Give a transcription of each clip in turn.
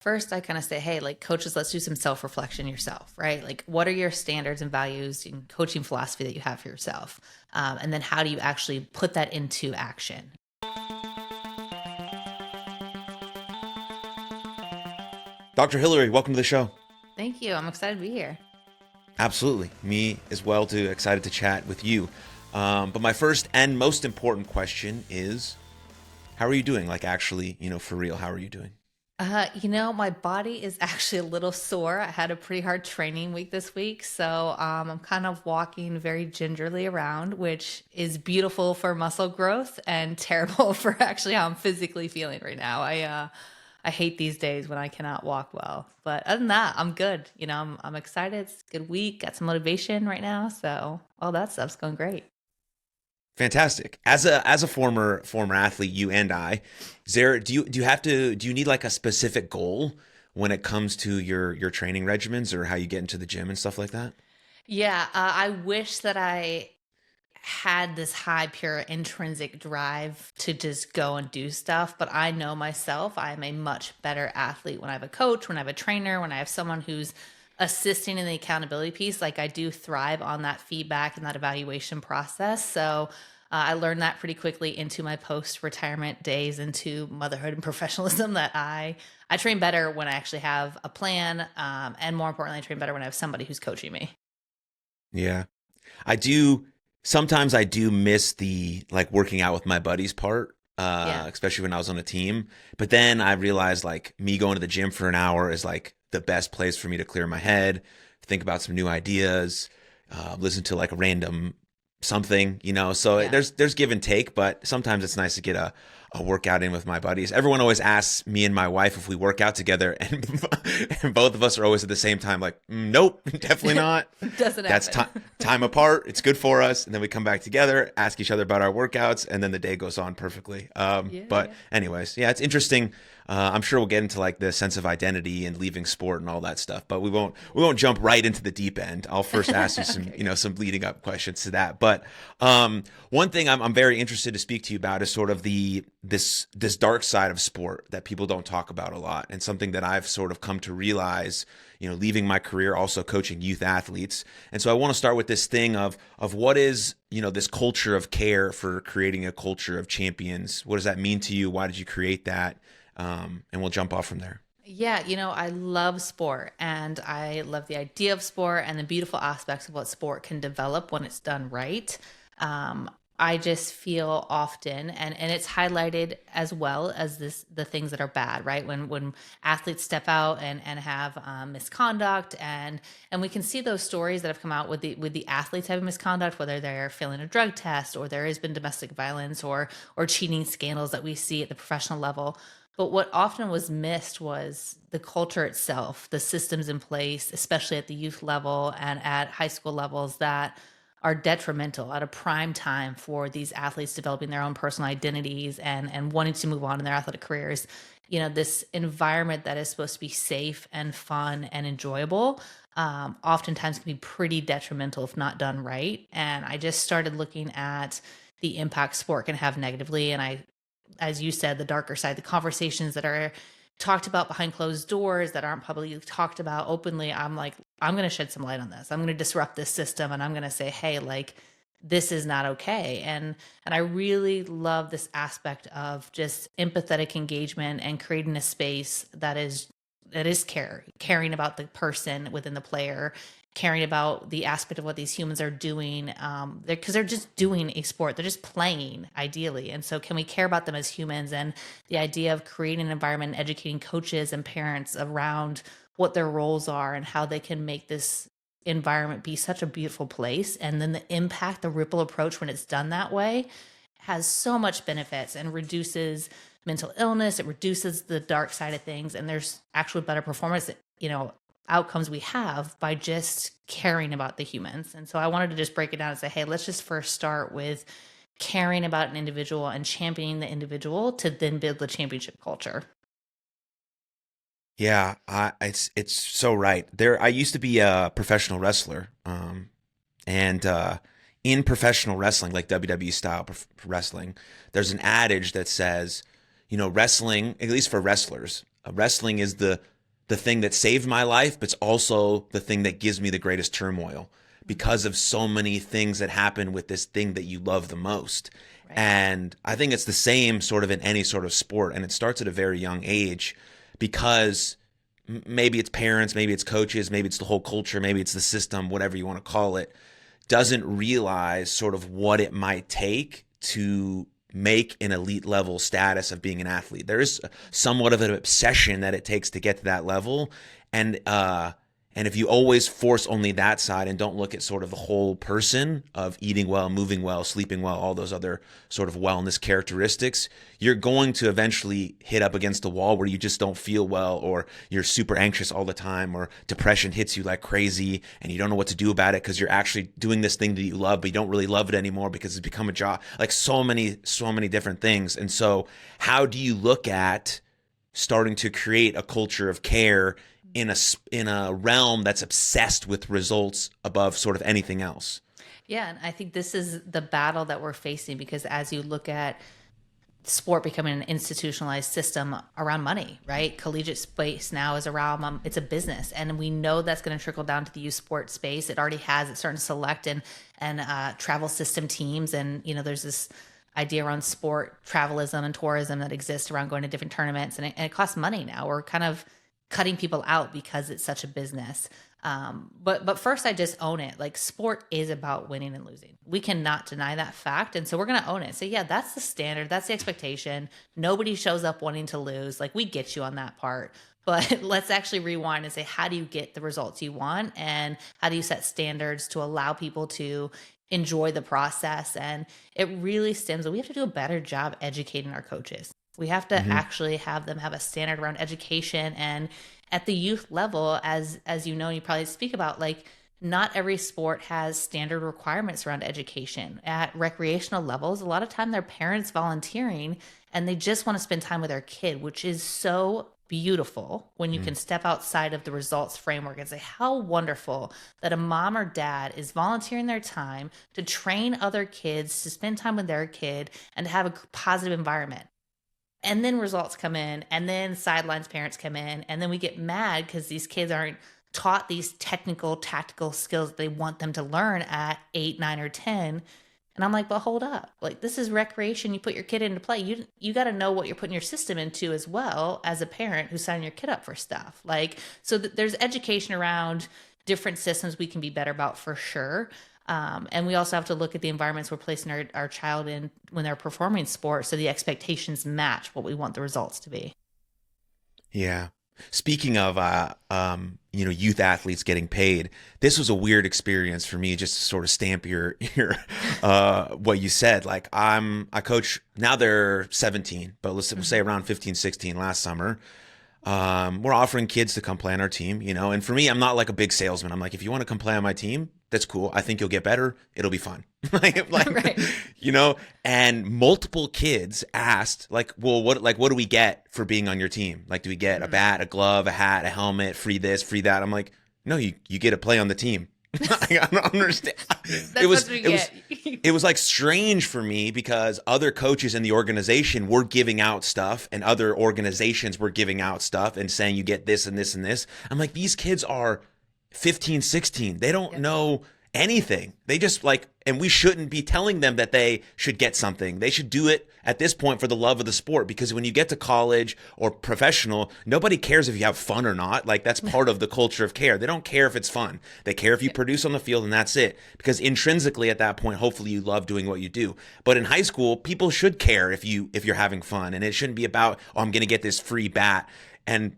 First, I kind of say, hey, like coaches, let's do some self reflection yourself, right? Like, what are your standards and values and coaching philosophy that you have for yourself? And then how do you actually put that into action? Dr. Hillary, welcome to the show. Thank you. I'm excited to be here. Absolutely. Me as well, too. Excited to chat with you. But my first and most important question is, how are you doing? Like, actually, for real, how are you doing? My body is actually a little sore. I had a pretty hard training week this week, so I'm kind of walking very gingerly around, which is beautiful for muscle growth and terrible for actually how I'm physically feeling right now. I hate these days when I cannot walk well, but other than that, I'm good. I'm excited. It's a good week. Got some motivation right now, so all that stuff's going great. Fantastic. As a former athlete, you and I, do you need like a specific goal when it comes to your training regimens or how you get into the gym and stuff like that? Yeah, I wish that I had this high pure intrinsic drive to just go and do stuff, but I know myself I'm a much better athlete when I have a coach, when I have a trainer, when I have someone who's assisting in the accountability piece. Like, I do thrive on that feedback and that evaluation process. So I learned that pretty quickly into my post retirement days, into motherhood and professionalism, that I train better when I actually have a plan, and more importantly, I train better when I have somebody who's coaching me. Yeah. I do sometimes I do miss the like working out with my buddies part, Yeah. especially when I was on a team. But then I realized like me going to the gym for an hour is like the best place for me to clear my head, think about some new ideas, listen to like a random something, So Yeah. there's give and take, but sometimes it's nice to get a workout in with my buddies. Everyone always asks me and my wife if we work out together, and, and both of us are always at the same time like, nope, definitely not. Doesn't That's happen. time apart. It's good for us. And then we come back together, ask each other about our workouts, and then the day goes on perfectly. Yeah, But yeah. anyways, yeah, it's interesting. I'm sure we'll get into like the sense of identity and leaving sport and all that stuff, but we won't jump right into the deep end. I'll first ask you some Okay, good. some leading up questions to that. But one thing I'm very interested to speak to you about is sort of this dark side of sport that people don't talk about a lot, and something that I've sort of come to realize, leaving my career, also coaching youth athletes. And so I want to start with this thing of what is, this culture of care for creating a culture of champions. What does that mean to you? Why did you create that? And we'll jump off from there. Yeah, I love sport, and I love the idea of sport and the beautiful aspects of what sport can develop when it's done right. Um, I just feel often, and it's highlighted as well as the things that are bad, right? When athletes step out and have misconduct, and we can see those stories that have come out with the athletes having misconduct, whether they're failing a drug test or there has been domestic violence or cheating scandals that we see at the professional level. But what often was missed was the culture itself, the systems in place, especially at the youth level and at high school levels, that are detrimental at a prime time for these athletes developing their own personal identities and wanting to move on in their athletic careers. This environment that is supposed to be safe and fun and enjoyable, oftentimes can be pretty detrimental if not done right. And I just started looking at the impact sport can have negatively. And I, as you said, the darker side, the conversations that are talked about behind closed doors that aren't publicly talked about openly. I'm like, I'm going to shed some light on this. I'm going to disrupt this system, and I'm going to say, hey, like, this is not okay. And I really love this aspect of just empathetic engagement and creating a space that is caring about the person within the player, caring about the aspect of what these humans are doing, because they're just doing a sport, they're just playing ideally. And so can we care about them as humans? And the idea of creating an environment and educating coaches and parents around what their roles are and how they can make this environment be such a beautiful place, and then the impact, the ripple approach when it's done that way, has so much benefits and reduces mental illness. It reduces the dark side of things, and there's actually better performance, outcomes we have by just caring about the humans. And so I wanted to just break it down and say, hey, let's just first start with caring about an individual and championing the individual to then build the championship culture. Yeah, it's so right. I used to be a professional wrestler, and in professional wrestling, like WWE style wrestling, there's an adage that says, wrestling, at least for wrestlers, Wrestling is the thing that saved my life, but it's also the thing that gives me the greatest turmoil because of so many things that happen with this thing that you love the most. Right. And I think it's the same sort of in any sort of sport. And it starts at a very young age because maybe it's parents, maybe it's coaches, maybe it's the whole culture, maybe it's the system, whatever you want to call it, doesn't realize sort of what it might take to make an elite level status of being an athlete. There is somewhat of an obsession that it takes to get to that level. And if you always force only that side and don't look at sort of the whole person of eating well, moving well, sleeping well, all those other sort of wellness characteristics, you're going to eventually hit up against a wall where you just don't feel well, or you're super anxious all the time, or depression hits you like crazy and you don't know what to do about it because you're actually doing this thing that you love, but you don't really love it anymore because it's become a job. Like so many different things. And so how do you look at starting to create a culture of care in a realm that's obsessed with results above sort of anything else? Yeah, and I think this is the battle that we're facing, because as you look at sport becoming an institutionalized system around money, right? Collegiate space now is around, it's a business, and we know that's going to trickle down to the youth sport space. It already has. It's starting to select and travel system teams, and there's this idea around sport travelism and tourism that exists around going to different tournaments, and it costs money now. We're kind of cutting people out because it's such a business. But first, I just own it. Like, sport is about winning and losing. We cannot deny that fact. And so we're going to own it. So yeah, that's the standard. That's the expectation. Nobody shows up wanting to lose. Like, we get you on that part. But let's actually rewind and say, how do you get the results you want? And how do you set standards to allow people to enjoy the process? And it really stems, we have to do a better job educating our coaches. We have to actually have them have a standard around education. And at the youth level, as you probably speak about, like, not every sport has standard requirements around education. At recreational levels, a lot of time their parents volunteering and they just want to spend time with their kid, which is so beautiful when you can step outside of the results framework and say, how wonderful that a mom or dad is volunteering their time to train other kids, to spend time with their kid, and to have a positive environment. And then results come in, and then sidelines parents come in, and then we get mad because these kids aren't taught these technical, tactical skills that they want them to learn at 8, 9, or 10. And I'm like, but hold up. Like, this is recreation. You put your kid into play. You got to know what you're putting your system into as well, as a parent who's signing your kid up for stuff. Like, so there's education around different systems we can be better about, for sure. And we also have to look at the environments we're placing our child in when they're performing sports, so the expectations match what we want the results to be. Yeah. Speaking of, youth athletes getting paid, this was a weird experience for me, just to sort of stamp your what you said. Like, I coach, now they're 17, but let's say around 15, 16 last summer. We're offering kids to come play on our team, and for me, I'm not like a big salesman. I'm like, if you want to come play on my team, that's cool. I think you'll get better. It'll be fun. Right. And multiple kids asked, like, well, what do we get for being on your team? Like, do we get a bat, a glove, a hat, a helmet, free this, free that? I'm like, no, you get to play on the team. I don't understand. It was like strange for me because other coaches in the organization were giving out stuff, and other organizations were giving out stuff and saying you get this and this and this. I'm like, these kids are 15, 16. They don't know anything. They just and we shouldn't be telling them that they should get something. They should do it at this point for the love of the sport, because when you get to college or professional, nobody cares if you have fun or not. Like, that's part of the culture of care. They don't care if it's fun. They care if you produce on the field, and that's it. Because intrinsically at that point, hopefully you love doing what you do. But in high school, people should care if you're having fun, and it shouldn't be about, oh, I'm going to get this free bat. And,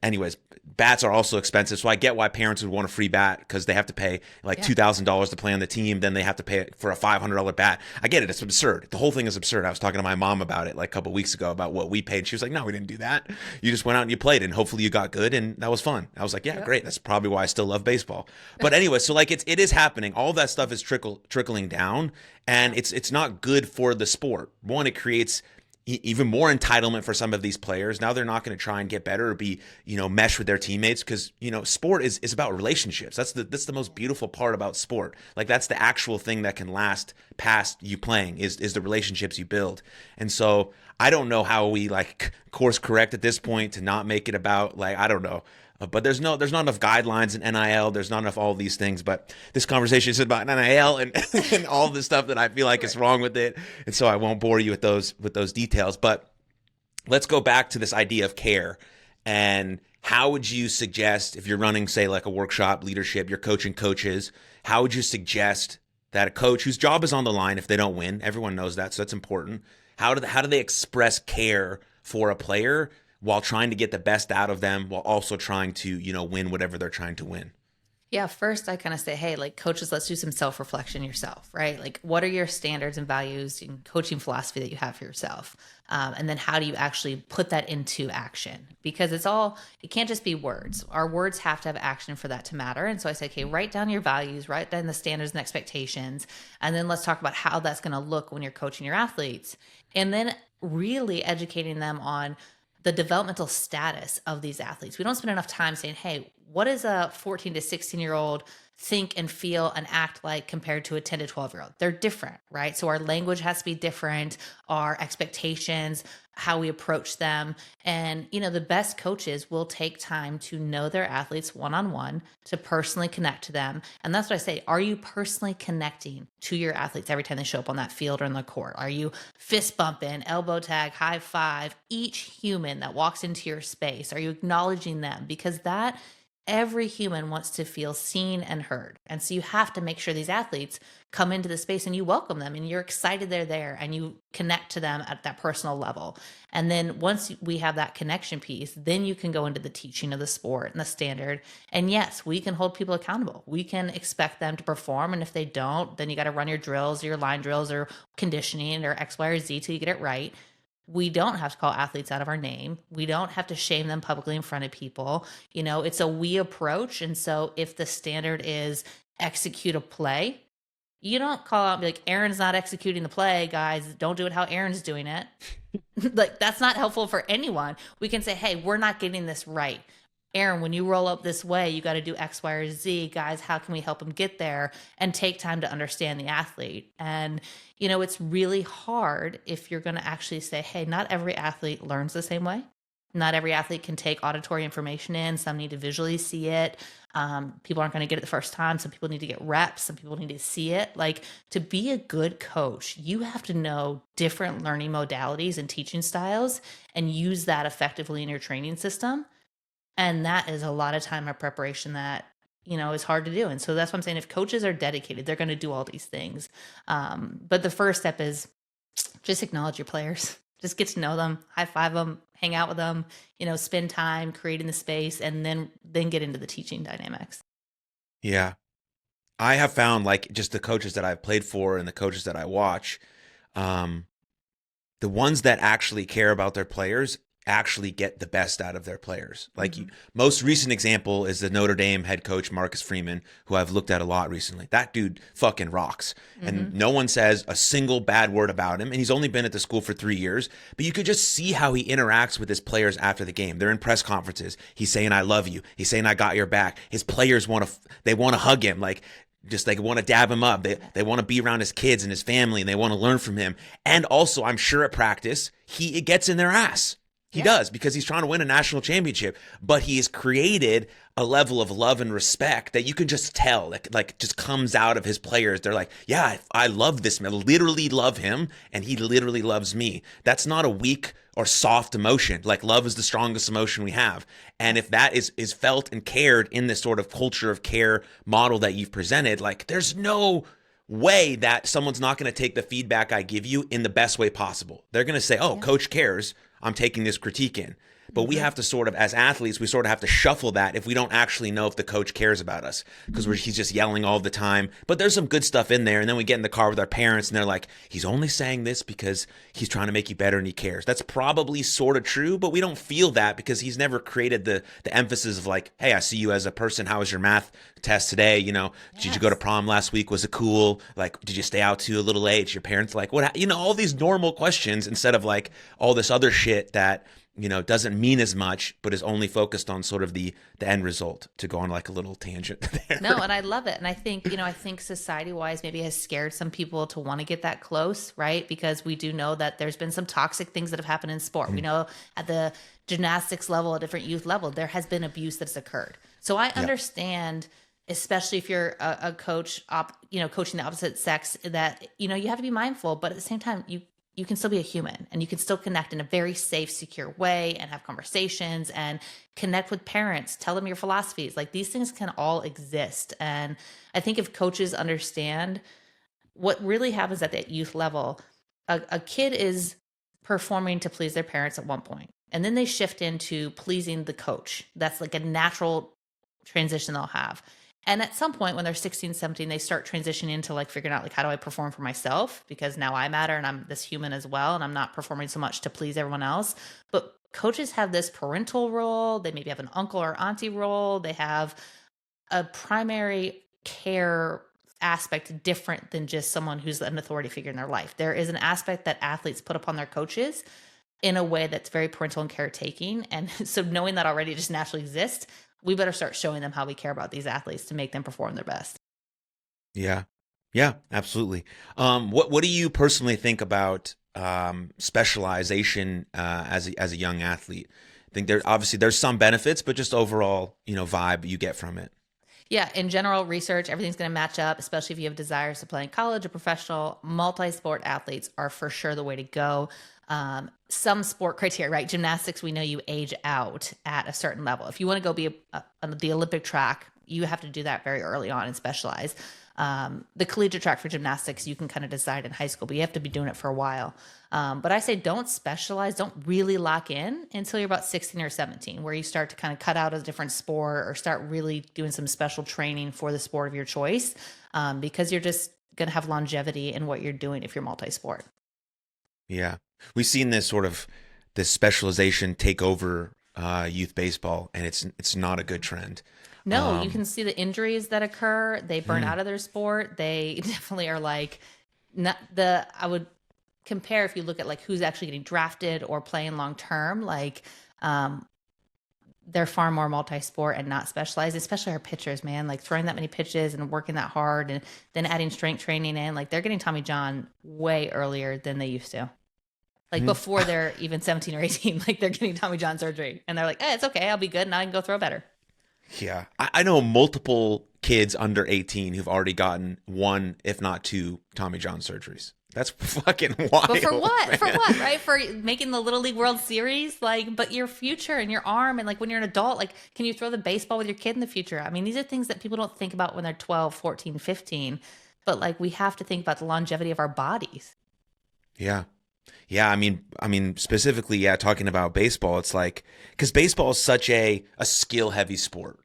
anyways, bats are also expensive. So I get why parents would want a free bat, because they have to pay like $2,000 to play on the team. Then they have to pay for a $500 bat. I get it. It's absurd. The whole thing is absurd. I was talking to my mom about it like a couple weeks ago about what we paid. She was like, no, we didn't do that. You just went out and you played, and hopefully you got good, and that was fun. I was like, yeah, great. That's probably why I still love baseball. But anyway, so like it is happening. All that stuff is trickling down, and it's not good for the sport. One, it creates even more entitlement for some of these players. Now they're not going to try and get better or be, mesh with their teammates, because, sport is about relationships. That's the most beautiful part about sport. Like, that's the actual thing that can last past you playing is the relationships you build. And so I don't know how we like course correct at this point to not make it about like, I don't know. But there's not enough guidelines in NIL. There's not enough all these things. But this conversation is about NIL and, and all the stuff that I feel like is wrong with it. And so I won't bore you with those details. But let's go back to this idea of care. And how would you suggest, if you're running, say, like a workshop leadership, you're coaching coaches, how would you suggest that a coach whose job is on the line if they don't win, everyone knows that, so that's important, how do they express care for a player while trying to get the best out of them, while also trying to, win whatever they're trying to win? Yeah, first I kind of say, hey, like coaches, let's do some self-reflection yourself, right? Like, what are your standards and values and coaching philosophy that you have for yourself? And then how do you actually put that into action? Because it can't just be words. Our words have to have action for that to matter. And so I say, okay, write down your values, write down the standards and expectations, and then let's talk about how that's going to look when you're coaching your athletes. And then really educating them on the developmental status of these athletes. We don't spend enough time saying, hey, what does a 14 to 16-year-old think and feel and act like compared to a 10 to 12-year-old? They're different, right? So our language has to be different, our expectations, how we approach them. And, the best coaches will take time to know their athletes one-on-one, to personally connect to them. And that's what I say. Are you personally connecting to your athletes every time they show up on that field or in the court? Are you fist bumping, elbow tag, high five, each human that walks into your space? Are you acknowledging them? Because every human wants to feel seen and heard. And so you have to make sure these athletes come into the space and you welcome them and you're excited they're there and you connect to them at that personal level. And then once we have that connection piece, then you can go into the teaching of the sport and the standard. And yes, we can hold people accountable. We can expect them to perform. And if they don't, then you got to run your drills, your line drills or conditioning or X, Y, or Z till you get it right. We don't have to call athletes out of our name. We don't have to shame them publicly in front of people. It's a we approach. And so if the standard is execute a play, you don't call out and be like, Aaron's not executing the play, guys. Don't do it how Aaron's doing it. Like, that's not helpful for anyone. We can say, hey, we're not getting this right. Aaron, when you roll up this way, you got to do X, Y, or Z. Guys, how can we help him get there? And take time to understand the athlete. And, it's really hard if you're going to actually say, hey, not every athlete learns the same way. Not every athlete can take auditory information in. Some need to visually see it. People aren't going to get it the first time. Some people need to get reps. Some people need to see it. Like, to be a good coach, you have to know different learning modalities and teaching styles and use that effectively in your training system. And that is a lot of time of preparation that, is hard to do. And so that's what I'm saying. If coaches are dedicated, they're going to do all these things. But the first step is just acknowledge your players. Just get to know them, high five them, hang out with them, spend time creating the space, and then get into the teaching dynamics. Yeah. I have found, like, just the coaches that I've played for and the coaches that I watch, the ones that actually care about their players actually get the best out of their players. Like, most recent example is the Notre Dame head coach, Marcus Freeman, who I've looked at a lot recently. That dude fucking rocks. And no one says a single bad word about him. And he's only been at the school for 3 years, but you could just see how he interacts with his players after the game. They're in press conferences. He's saying, I love you. He's saying, I got your back. His players want to hug him. Like, just they want to dab him up. They want to be around his kids and his family, and they want to learn from him. And also, I'm sure at practice, it gets in their ass. He does, because he's trying to win a national championship, but he has created a level of love and respect that you can just tell, like just comes out of his players. They're like, yeah, I love this man, literally love him, and he literally loves me. That's not a weak or soft emotion. Like, love is the strongest emotion we have. And if that is felt and cared in this sort of culture of care model that you've presented, like, there's no way that someone's not going to take the feedback I give you in the best way possible. They're going to say, oh, coach cares. I'm taking this critique in. But we have to sort of, as athletes, we sort of have to shuffle that if we don't actually know if the coach cares about us, because he's just yelling all the time. But there's some good stuff in there. And then we get in the car with our parents and they're like, he's only saying this because he's trying to make you better and he cares. That's probably sort of true, but we don't feel that because he's never created the emphasis of like, hey, I see you as a person. How was your math test today? Did you go to prom last week? Was it cool? Like, did you stay out too a little late? Your parents like, what? All these normal questions instead of like all this other shit that doesn't mean as much, but is only focused on sort of the end result, to go on like a little tangent there. No, and I love it. And I think society wise maybe has scared some people to want to get that close, right? Because we do know that there's been some toxic things that have happened in sport. We know at the gymnastics level, a different youth level, there has been abuse that's occurred. So I Yeah. understand, especially if you're a coach, coaching the opposite sex, that, you have to be mindful, but at the same time, you can still be a human and you can still connect in a very safe, secure way and have conversations and connect with parents, tell them your philosophies. Like these things can all exist. And I think if coaches understand what really happens at that youth level, a kid is performing to please their parents at one point, and then they shift into pleasing the coach. That's like a natural transition they'll have. And at some point when they're 16, 17, they start transitioning into like figuring out like, how do I perform for myself? Because now I matter and I'm this human as well. And I'm not performing so much to please everyone else. But coaches have this parental role. They maybe have an uncle or auntie role. They have a primary care aspect different than just someone who's an authority figure in their life. There is an aspect that athletes put upon their coaches in a way that's very parental and caretaking. And so knowing that already just naturally exists, we better start showing them how we care about these athletes to make them perform their best. Yeah. Yeah, absolutely. What do you personally think about specialization as a young athlete? I think there's some benefits, but just overall, vibe you get from it. Yeah, in general, research, everything's going to match up, especially if you have desires to play in college or professional. Multi-sport athletes are for sure the way to go. Some sport criteria, right? Gymnastics, we know you age out at a certain level. If you want to go be on the Olympic track, you have to do that very early on and specialize. The collegiate track for gymnastics, you can kind of decide in high school, but you have to be doing it for a while. But I say don't specialize, don't really lock in until you're about 16 or 17, where you start to kind of cut out a different sport or start really doing some special training for the sport of your choice, because you're just going to have longevity in what you're doing if you're multi-sport. Yeah. We've seen this specialization take over youth baseball, and it's not a good trend. No, you can see the injuries that occur. They burn out of their sport. They definitely are like I would compare if you look at like who's actually getting drafted or playing long term, like they're far more multi-sport and not specialized, especially our pitchers, man, like throwing that many pitches and working that hard and then adding strength training in, like they're getting Tommy John way earlier than they used to. Like before they're even 17 or 18, like they're getting Tommy John surgery and they're like, it's okay. I'll be good. Now I can go throw better. Yeah. I know multiple kids under 18 who've already gotten one, if not two, Tommy John surgeries. That's fucking wild. But for what? Man. For what, right? For making the Little League World Series? Like, but your future and your arm and like when you're an adult, like, can you throw the baseball with your kid in the future? I mean, these are things that people don't think about when they're 12, 14, 15. But like, we have to think about the longevity of our bodies. Yeah. Yeah, specifically, yeah, talking about baseball, it's like, because baseball is such a skill heavy sport.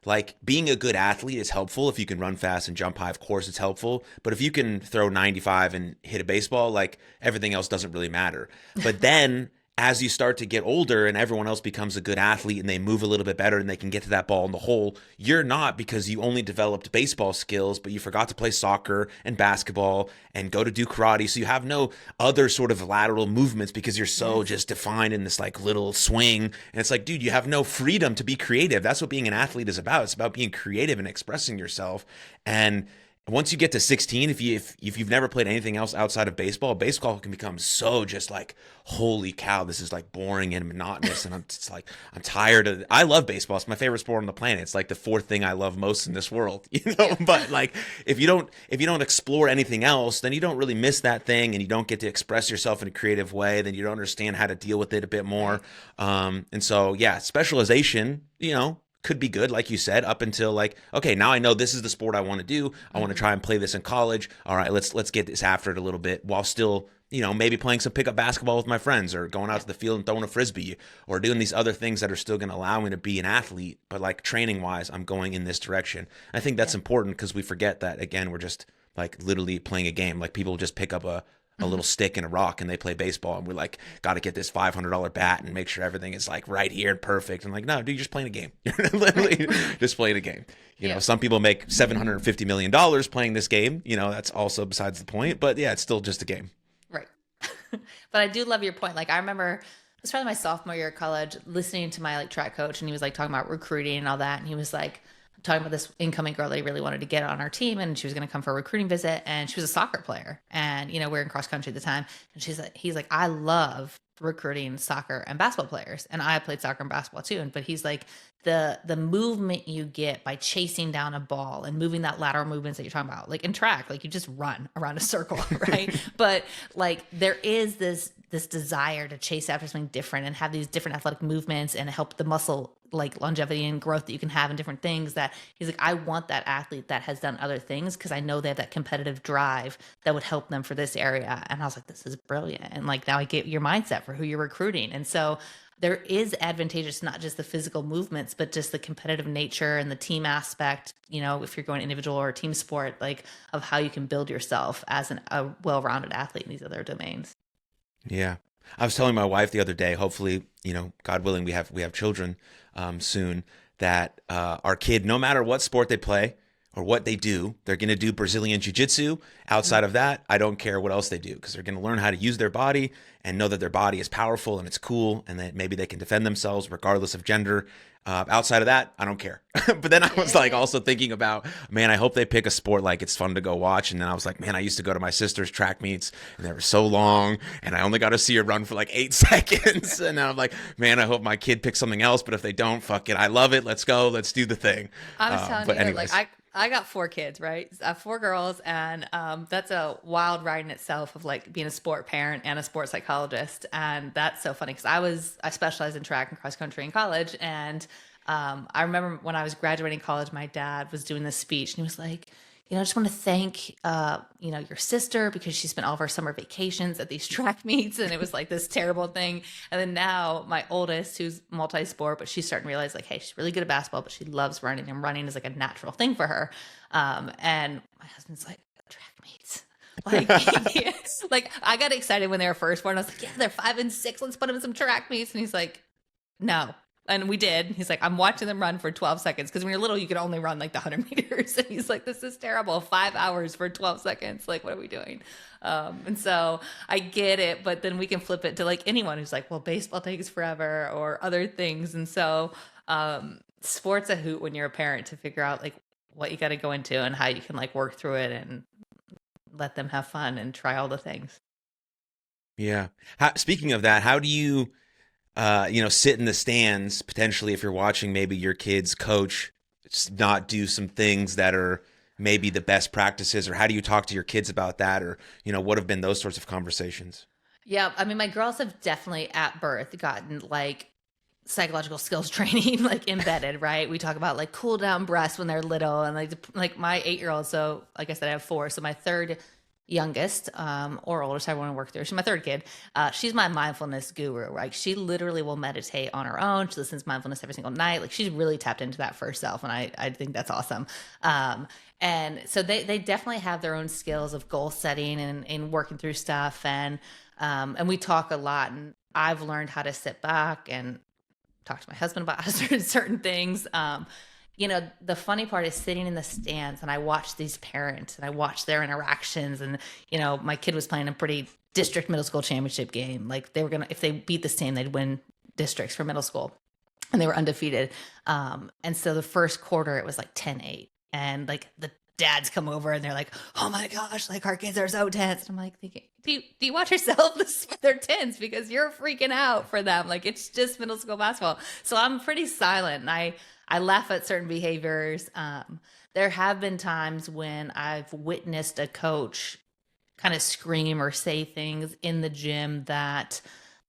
Like being a good athlete is helpful if you can run fast and jump high. Of course, it's helpful. But if you can throw 95 and hit a baseball, like everything else doesn't really matter. But then as you start to get older and everyone else becomes a good athlete and they move a little bit better and they can get to that ball in the hole, you're not, because you only developed baseball skills, but you forgot to play soccer and basketball and go to do karate. So you have no other sort of lateral movements because you're so just defined in this like little swing. And it's like, dude, you have no freedom to be creative. That's what being an athlete is about. It's about being creative and expressing yourself. And once you get to 16, if you've never played anything else outside of baseball, baseball can become so just like, holy cow, this is like boring and monotonous. And I'm tired of it. I love baseball. It's my favorite sport on the planet. It's like the fourth thing I love most in this world, But like, if you don't explore anything else, then you don't really miss that thing, and you don't get to express yourself in a creative way. Then you don't understand how to deal with it a bit more. And so, yeah, specialization, could be good, like you said, up until like, okay, now I know this is the sport I want to do. I want to try and play this in college. All right, let's get this after it a little bit, while still, maybe playing some pickup basketball with my friends, or going out to the field and throwing a frisbee, or doing these other things that are still going to allow me to be an athlete. But like training wise, I'm going in this direction. I think that's important, because we forget that, again, we're just like literally playing a game. Like people just pick up a little stick and a rock and they play baseball, and we're like, got to get this $500 bat and make sure everything is like right here and perfect. And like, no, dude, you're just playing a game. You're literally just playing a game. Some people make $750 million playing this game. That's also besides the point. But yeah, it's still just a game. Right. But I do love your point. Like I remember was probably my sophomore year of college, listening to my like track coach, and he was like talking about recruiting and all that, and he was like talking about this incoming girl that he really wanted to get on our team, and she was going to come for a recruiting visit, and she was a soccer player, and we were in cross country at the time, and he's like, I love recruiting soccer and basketball players, and I played soccer and basketball too, but he's like the movement you get by chasing down a ball and moving that lateral movements that you're talking about, like in track, like you just run around a circle, right? But like there is this desire to chase after something different and have these different athletic movements and help the muscle like longevity and growth that you can have in different things, that he's like, I want that athlete that has done other things because I know they have that competitive drive that would help them for this area. And I was like, this is brilliant. And like now I get your mindset for who you're recruiting. And so there is advantageous, not just the physical movements, but just the competitive nature and the team aspect, if you're going individual or team sport, like of how you can build yourself as a well-rounded athlete in these other domains. Yeah. I was telling my wife the other day, hopefully, God willing, we have children soon, that our kid, no matter what sport they play or what they do, they're going to do Brazilian jiu-jitsu. Outside of that, I don't care what else they do, because they're going to learn how to use their body and know that their body is powerful and it's cool and that maybe they can defend themselves regardless of gender. Outside of that, I don't care. But then I was like also thinking about, man, I hope they pick a sport like it's fun to go watch. And then I was like, man, I used to go to my sister's track meets and they were so long and I only got to see her run for like 8 seconds. And now I'm like, man, I hope my kid picks something else. But if they don't, fuck it. I love it. Let's go. Let's do the thing. I was telling But you, anyways, like I got 4 kids, right? I have 4 girls, and that's a wild ride in itself of like being a sport parent and a sports psychologist, and that's so funny because I specialized in track and cross country in college, and I remember when I was graduating college, my dad was doing this speech, and he was like, I just want to thank, your sister because she spent all of our summer vacations at these track meets. And it was like this terrible thing. And then now my oldest, who's multi-sport, but she's starting to realize like, hey, she's really good at basketball, but she loves running, and running is like a natural thing for her. And my husband's like, track meets. Like, like I got excited when they were first born. I was like, yeah, they're 5 and 6. Let's put them in some track meets. And he's like, no. And we did. He's like, I'm watching them run for 12 seconds. Because when you're little, you can only run like the 100 meters. And he's like, this is terrible. 5 hours for 12 seconds. Like, what are we doing? And so I get it. But then we can flip it to like anyone who's like, well, baseball takes forever or other things. And so sport's a hoot when you're a parent to figure out like what you got to go into and how you can like work through it and let them have fun and try all the things. yeah. Speaking of that, how do you sit in the stands potentially if you're watching maybe your kid's coach not do some things that are maybe the best practices, or how do you talk to your kids about that, or what have been those sorts of conversations? Yeah, I mean, my girls have definitely at birth gotten like psychological skills training like embedded, right? We talk about like cool down breaths when they're little, and like my 8-year-old. So like I said, I have 4. So my third youngest, or oldest, I want to work through. She's my third kid. She's my mindfulness guru. Like she literally will meditate on her own. She listens to mindfulness every single night. Like she's really tapped into that first self, and I think that's awesome. And so they definitely have their own skills of goal setting and working through stuff, and we talk a lot. And I've learned how to sit back and talk to my husband about certain things. The funny part is sitting in the stands and I watch these parents and I watch their interactions. And, my kid was playing a pretty district middle school championship game. Like they were if they beat this team, they'd win districts for middle school, and they were undefeated. And so the first quarter, it was like 10-8, and like the dads come over and they're like, oh my gosh, like our kids are so tense. And I'm like thinking, do you watch yourself? They're tense because you're freaking out for them. Like it's just middle school basketball. So I'm pretty silent, and I laugh at certain behaviors. There have been times when I've witnessed a coach kind of scream or say things in the gym that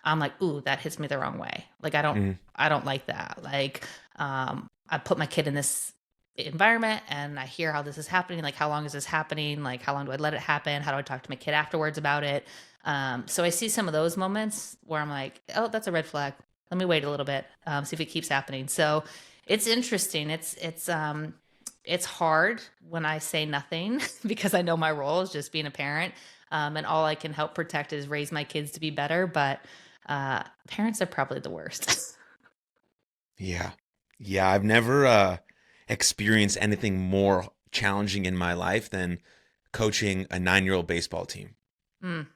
I'm like, ooh, that hits me the wrong way. Like I don't like that. Like I put my kid in this environment and I hear how this is happening. Like, how long is this happening? Like, how long do I let it happen? How do I talk to my kid afterwards about it? So I see some of those moments where I'm like, oh, that's a red flag. Let me wait a little bit, see if it keeps happening. So it's interesting. It's hard when I say nothing because I know my role is just being a parent. And all I can help protect is raise my kids to be better. But parents are probably the worst. Yeah. Yeah. I've never experienced anything more challenging in my life than coaching a 9-year-old baseball team. Mm,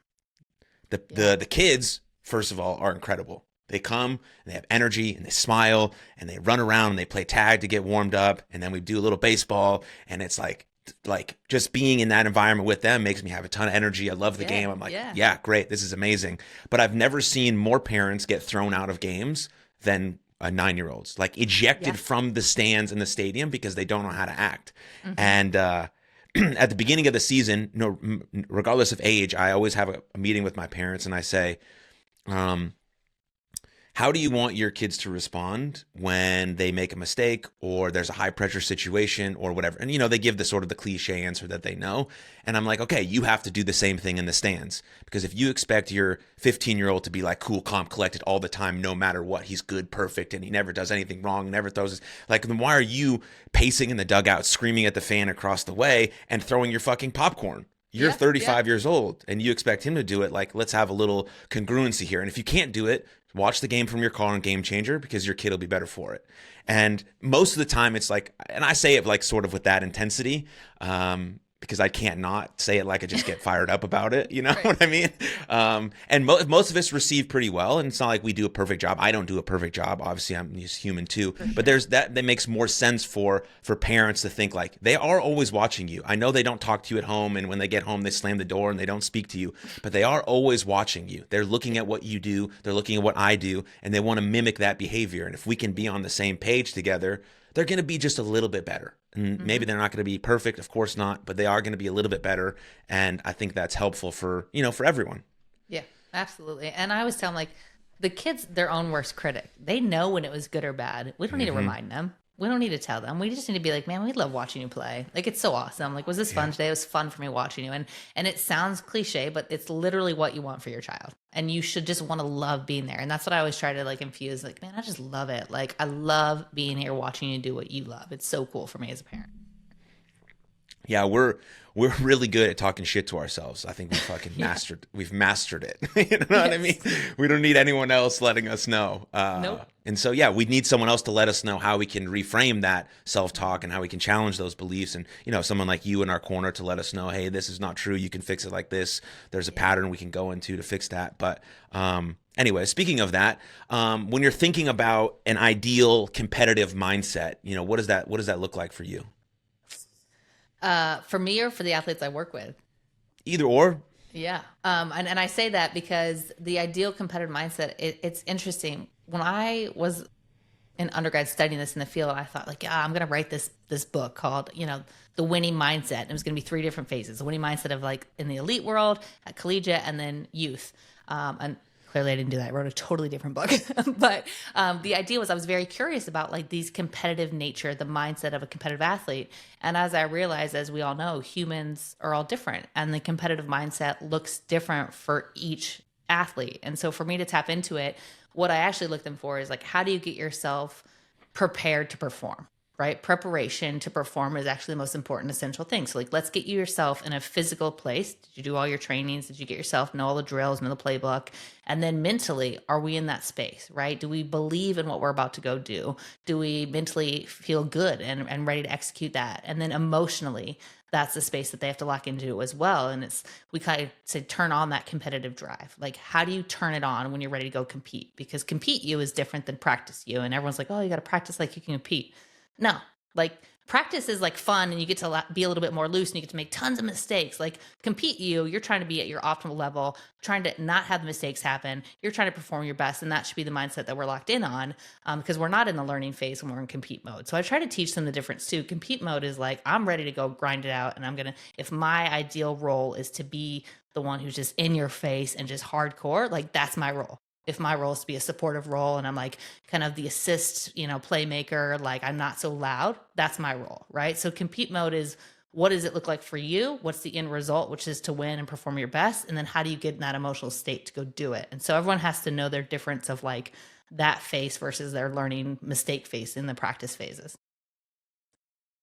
The, yeah. the kids, first of all, are incredible. They come and they have energy and they smile and they run around and they play tag to get warmed up. And then we do a little baseball, and it's like just being in that environment with them makes me have a ton of energy. I love the Yeah, game. I'm like, yeah, yeah, great. This is amazing. But I've never seen more parents get thrown out of games than a 9-year-olds, like ejected yeah. from the stands in the stadium because they don't know how to act. Hmm. And at the beginning of the season, regardless of age, I always have a meeting with my parents and I say, um, how do you want your kids to respond when they make a mistake or there's a high pressure situation or whatever? And they give the sort of the cliche answer that they know. And I'm like, okay, you have to do the same thing in the stands, because if you expect your 15-year-old to be like cool, calm, collected all the time, no matter what, he's good, perfect, and he never does anything wrong, never throws his, like, then why are you pacing in the dugout, screaming at the fan across the way and throwing your fucking popcorn? You're Yeah, yeah. 35 years old and you expect him to do it. Like, let's have a little congruency here. And if you can't do it, watch the game from your car on Game Changer, because your kid will be better for it. And most of the time it's like, and I say it like sort of with that intensity, because I can't not say it like I just get fired up about it. You know Right. what I mean? And most of us receive pretty well. And it's not like we do a perfect job. I don't do a perfect job. Obviously, I'm just human too. For But sure. there's that makes more sense for parents to think like they are always watching you. I know they don't talk to you at home, and when they get home, they slam the door and they don't speak to you. But they are always watching you. They're looking at what you do. They're looking at what I do, and they want to mimic that behavior. And if we can be on the same page together, they're going to be just a little bit better. And maybe Hmm. they're not going to be perfect, of course not, but they are going to be a little bit better. And I think that's helpful for everyone. Yeah, absolutely. And I always tell them, like, the kids, their own worst critic. They know when it was good or bad. We don't need to Hmm. remind them. We don't need to tell them. We just need to be like, man, we love watching you play. Like, it's so awesome. Like, was this Yeah. fun today? It was fun for me watching you. And it sounds cliche, but it's literally what you want for your child. And you should just want to love being there. And that's what I always try to like infuse. Like, man, I just love it. Like, I love being here watching you do what you love. It's so cool for me as a parent. Yeah, we're really good at talking shit to ourselves. I think Yeah. we've mastered it. You know what I mean? Yes. We don't need anyone else letting us know. Nope. And so yeah, we need someone else to let us know how we can reframe that self-talk and how we can challenge those beliefs. And someone like you in our corner to let us know, hey, this is not true. You can fix it like this. There's a Yeah. pattern we can go into to fix that. But anyway, speaking of that, when you're thinking about an ideal competitive mindset, what does that look like for you? For me or for the athletes I work with. Either or. Yeah. And I say that because the ideal competitive mindset, it's interesting. When I was in undergrad studying this in the field, I thought like, yeah, I'm going to write this book called, The Winning Mindset. And it was going to be three different phases. The winning mindset of like in the elite world, at collegiate, and then youth. And clearly I didn't do that. I wrote a totally different book. But the idea was I was very curious about like these competitive nature, the mindset of a competitive athlete. And as I realized, as we all know, humans are all different. And the competitive mindset looks different for each athlete. And so for me to tap into it, what I actually look them for is like, how do you get yourself prepared to perform? Right? Preparation to perform is actually the most important essential thing. So like let's get you yourself in a physical place. Did you do all your trainings? Did you get yourself know all the drills, know the playbook? And then mentally, are we in that space, right? Do we believe in what we're about to go do? Do we mentally feel good and ready to execute that? And then emotionally, that's the space that they have to lock into as well. And we kind of say turn on that competitive drive. Like, how do you turn it on when you're ready to go compete? Because compete you is different than practice you. And everyone's like, oh, you got to practice like you can compete. No, like practice is like fun and you get to be a little bit more loose and you get to make tons of mistakes. Like compete you're trying to be at your optimal level, trying to not have the mistakes happen. You're trying to perform your best. And that should be the mindset that we're locked in on, because we're not in the learning phase when we're in compete mode. So I try to teach them the difference too. Compete mode is like, I'm ready to go grind it out. And if my ideal role is to be the one who's just in your face and just hardcore, like that's my role. If my role is to be a supportive role and I'm like kind of the assist, playmaker, like I'm not so loud, that's my role, right? So compete mode is what does it look like for you? What's the end result, which is to win and perform your best? And then how do you get in that emotional state to go do it? And so everyone has to know their difference of like that phase versus their learning mistake phase in the practice phases.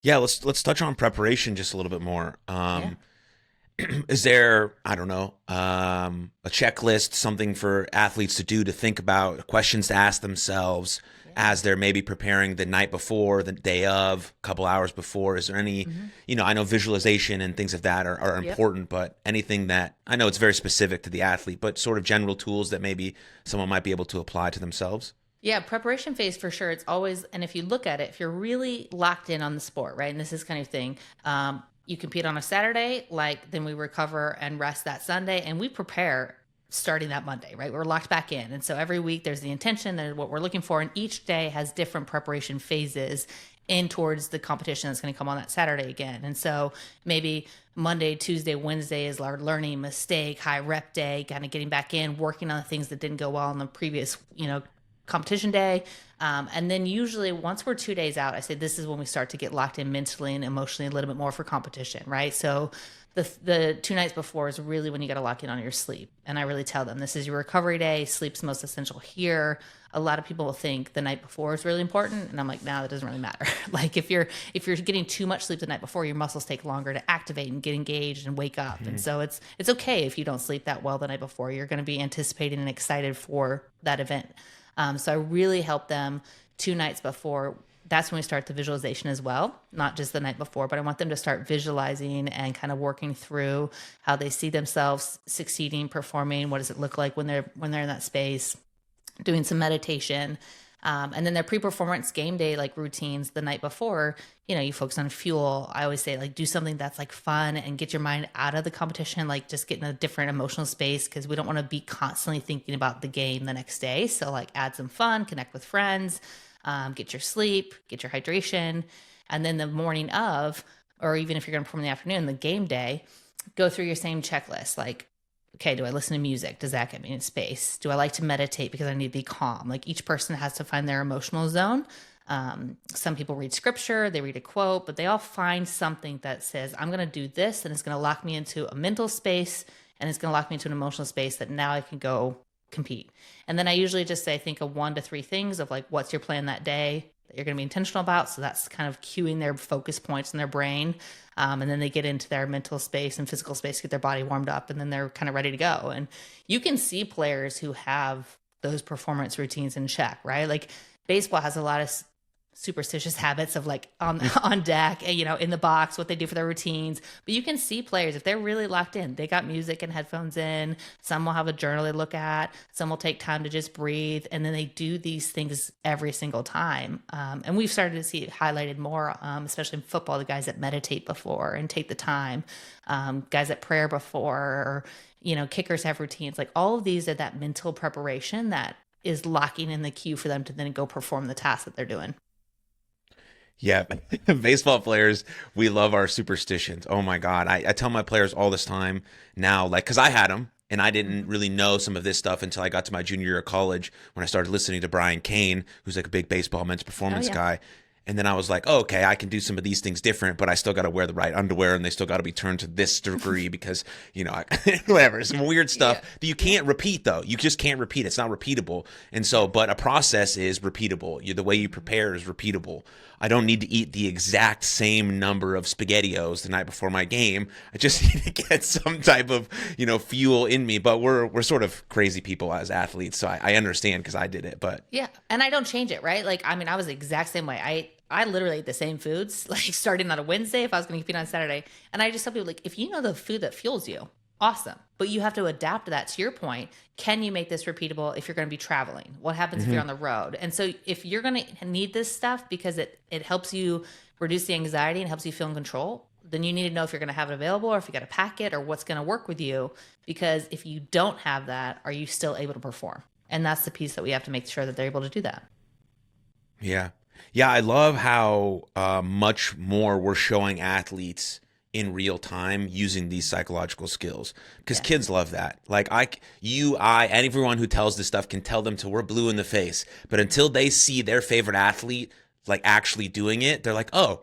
Yeah, let's touch on preparation just a little bit more. Yeah. Is there, I don't know, a checklist, something for athletes to do, to think about, questions to ask themselves, Yeah. as they're maybe preparing the night before, the day of, a couple hours before? Is there any, Hmm. I know visualization and things of that are Yep. important, but anything that, I know it's very specific to the athlete, but sort of general tools that maybe someone might be able to apply to themselves? Yeah, preparation phase for sure. It's always, and if you look at it, if you're really locked in on the sport, right? And this is kind of thing, you compete on a Saturday, like then we recover and rest that Sunday, and we prepare starting that Monday, right? We're locked back in. And so every week there's the intention and what we're looking for, and each day has different preparation phases in towards the competition that's going to come on that Saturday again. And so maybe Monday, Tuesday, Wednesday is our learning mistake, high rep day, kind of getting back in, working on the things that didn't go well in the previous, competition day. And then usually once we're 2 days out, I say this is when we start to get locked in mentally and emotionally a little bit more for competition, right? So the 2 nights before is really when you got to lock in on your sleep. And I really tell them this is your recovery day. Sleep's most essential here. A lot of people will think the night before is really important, and I'm like, no, that doesn't really matter. Like if you're getting too much sleep the night before, your muscles take longer to activate and get engaged and wake up. And so it's okay if you don't sleep that well the night before. You're going to be anticipating and excited for that event. So I really help them 2 nights before. That's when we start the visualization as well, not just the night before, but I want them to start visualizing and kind of working through how they see themselves succeeding, performing. What does it look like when they're in that space? Doing some meditation. And then their pre-performance game day like routines the night before, you focus on fuel. I always say like do something that's like fun and get your mind out of the competition, like just get in a different emotional space because we don't want to be constantly thinking about the game the next day. So like add some fun, connect with friends, get your sleep, get your hydration. And then the morning of, or even if you're going to perform in the afternoon, the game day, go through your same checklist. Like, okay, do I listen to music? Does that get me in space? Do I like to meditate because I need to be calm? Like each person has to find their emotional zone. Some people read scripture, they read a quote, but they all find something that says, I'm going to do this and it's going to lock me into a mental space and it's going to lock me into an emotional space that now I can go compete. And then I usually just say, think of 1 to 3 things of like, what's your plan that day that you're going to be intentional about. So that's kind of cueing their focus points in their brain. And then they get into their mental space and physical space, get their body warmed up, and then they're kind of ready to go. And you can see players who have those performance routines in check, right? Like baseball has a lot of superstitious habits of like on deck and in the box what they do for their routines, but you can see players if they're really locked in, they got music and headphones in. Some will have a journal they look at, some will take time to just breathe, and then they do these things every single time. And we've started to see it highlighted more, especially in football, the guys that meditate before and take the time, guys that prayer before, or kickers have routines. Like all of these are that mental preparation that is locking in the cue for them to then go perform the task that they're doing. Yeah, baseball players, we love our superstitions. Oh my God. I tell my players all this time now, like, because I had them and I didn't really know some of this stuff until I got to my junior year of college when I started listening to Brian Kane, who's like a big baseball men's Oh performance yeah. guy. And then I was like, oh, okay, I can do some of these things different, but I still got to wear the right underwear and they still got to be turned to this degree because, whatever, some weird stuff Yeah. that you can't repeat though. You just can't repeat. It's not repeatable. And so, but a process is repeatable. The way you prepare is repeatable. I don't need to eat the exact same number of SpaghettiOs the night before my game. I just need to get some type of, fuel in me. But we're sort of crazy people as athletes. So I understand because I did it, but Yeah. And I don't change it, right? Like, I mean, I was the exact same way. I literally ate the same foods, like starting on a Wednesday if I was going to compete on Saturday. And I just tell people, like, if you know the food that fuels you, awesome. But you have to adapt to that. To your point, can you make this repeatable if you're going to be traveling? What happens if you're on the road? And so if you're going to need this stuff because it helps you reduce the anxiety and helps you feel in control, then you need to know if you're going to have it available or if you got to pack it or what's going to work with you. Because if you don't have that, are you still able to perform? And that's the piece that we have to make sure that they're able to do that. yeah. Yeah, I love how much more we're showing athletes in real time using these psychological skills because Yeah. kids love that. Like and everyone who tells this stuff can tell them till we're blue in the face. But until they see their favorite athlete like actually doing it, they're like, oh,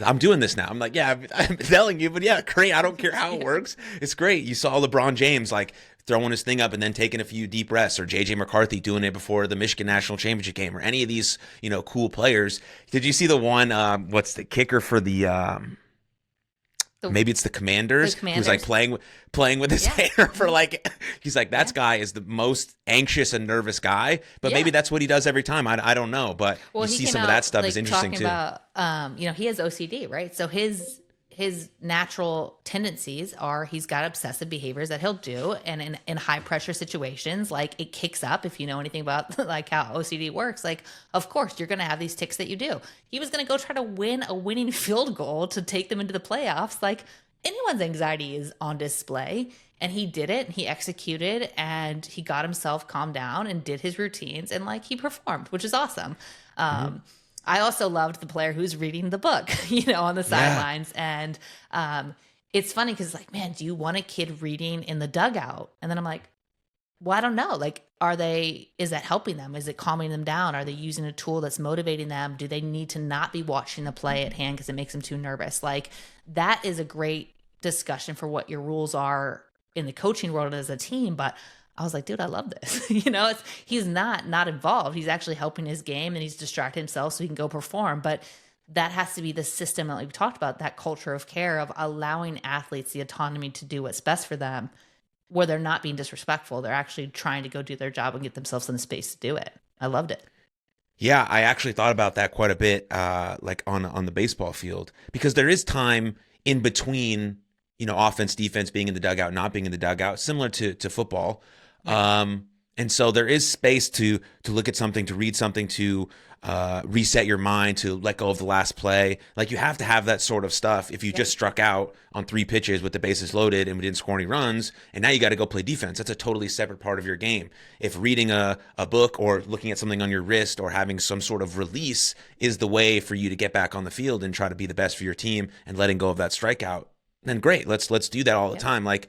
I'm doing this now. I'm like, yeah, I'm telling you, but yeah, great. I don't care how it works. It's great. You saw LeBron James like throwing his thing up and then taking a few deep breaths, or JJ McCarthy doing it before the Michigan National Championship game, or any of these, cool players. Did you see the one, what's the kicker for the, The maybe it's the the Commanders, who's like Commanders. playing with his Yeah. hair for Mhm. like, he's like, Yeah. that guy is the most anxious and nervous guy, but maybe Yeah. that's what he does every time. I don't know, but Well, you he see came some of that out stuff is like interesting talking too. about, he has OCD, right? So his natural tendencies are he's got obsessive behaviors that he'll do, and in high pressure situations, like it kicks up. If you know anything about like how OCD works, like of course you're gonna have these ticks that you do. He was gonna go try to win a winning field goal to take them into the playoffs. Like anyone's anxiety is on display. And he did it, and he executed, and he got himself calmed down and did his routines, and like he performed, which is awesome. Hmm. I also loved the player who's reading the book, on the Yeah. sidelines. And it's funny because, like, man, do you want a kid reading in the dugout? And then I'm like, well, I don't know. Like, is that helping them? Is it calming them down? Are they using a tool that's motivating them? Do they need to not be watching the play at hand because it makes them too nervous? Like, that is a great discussion for what your rules are in the coaching world as a team. But I was like, dude, I love this. He's not involved. He's actually helping his game, and he's distracting himself so he can go perform. But that has to be the system that we've talked about, that culture of care of allowing athletes the autonomy to do what's best for them, where they're not being disrespectful. They're actually trying to go do their job and get themselves in the space to do it. I loved it. Yeah, I actually thought about that quite a bit, like on the baseball field, because there is time in between, offense, defense, being in the dugout, not being in the dugout, similar to football. Right. And so there is space to look at something, to read something, to reset your mind, to let go of the last play. Like you have to have that sort of stuff. If you Yep. just struck out on 3 pitches with the bases loaded and we didn't score any runs, and now you got to go play defense, that's a totally separate part of your game. If reading a book or looking at something on your wrist or having some sort of release is the way for you to get back on the field and try to be the best for your team and letting go of that strikeout, then great. Let's do that all the Yep. time. Like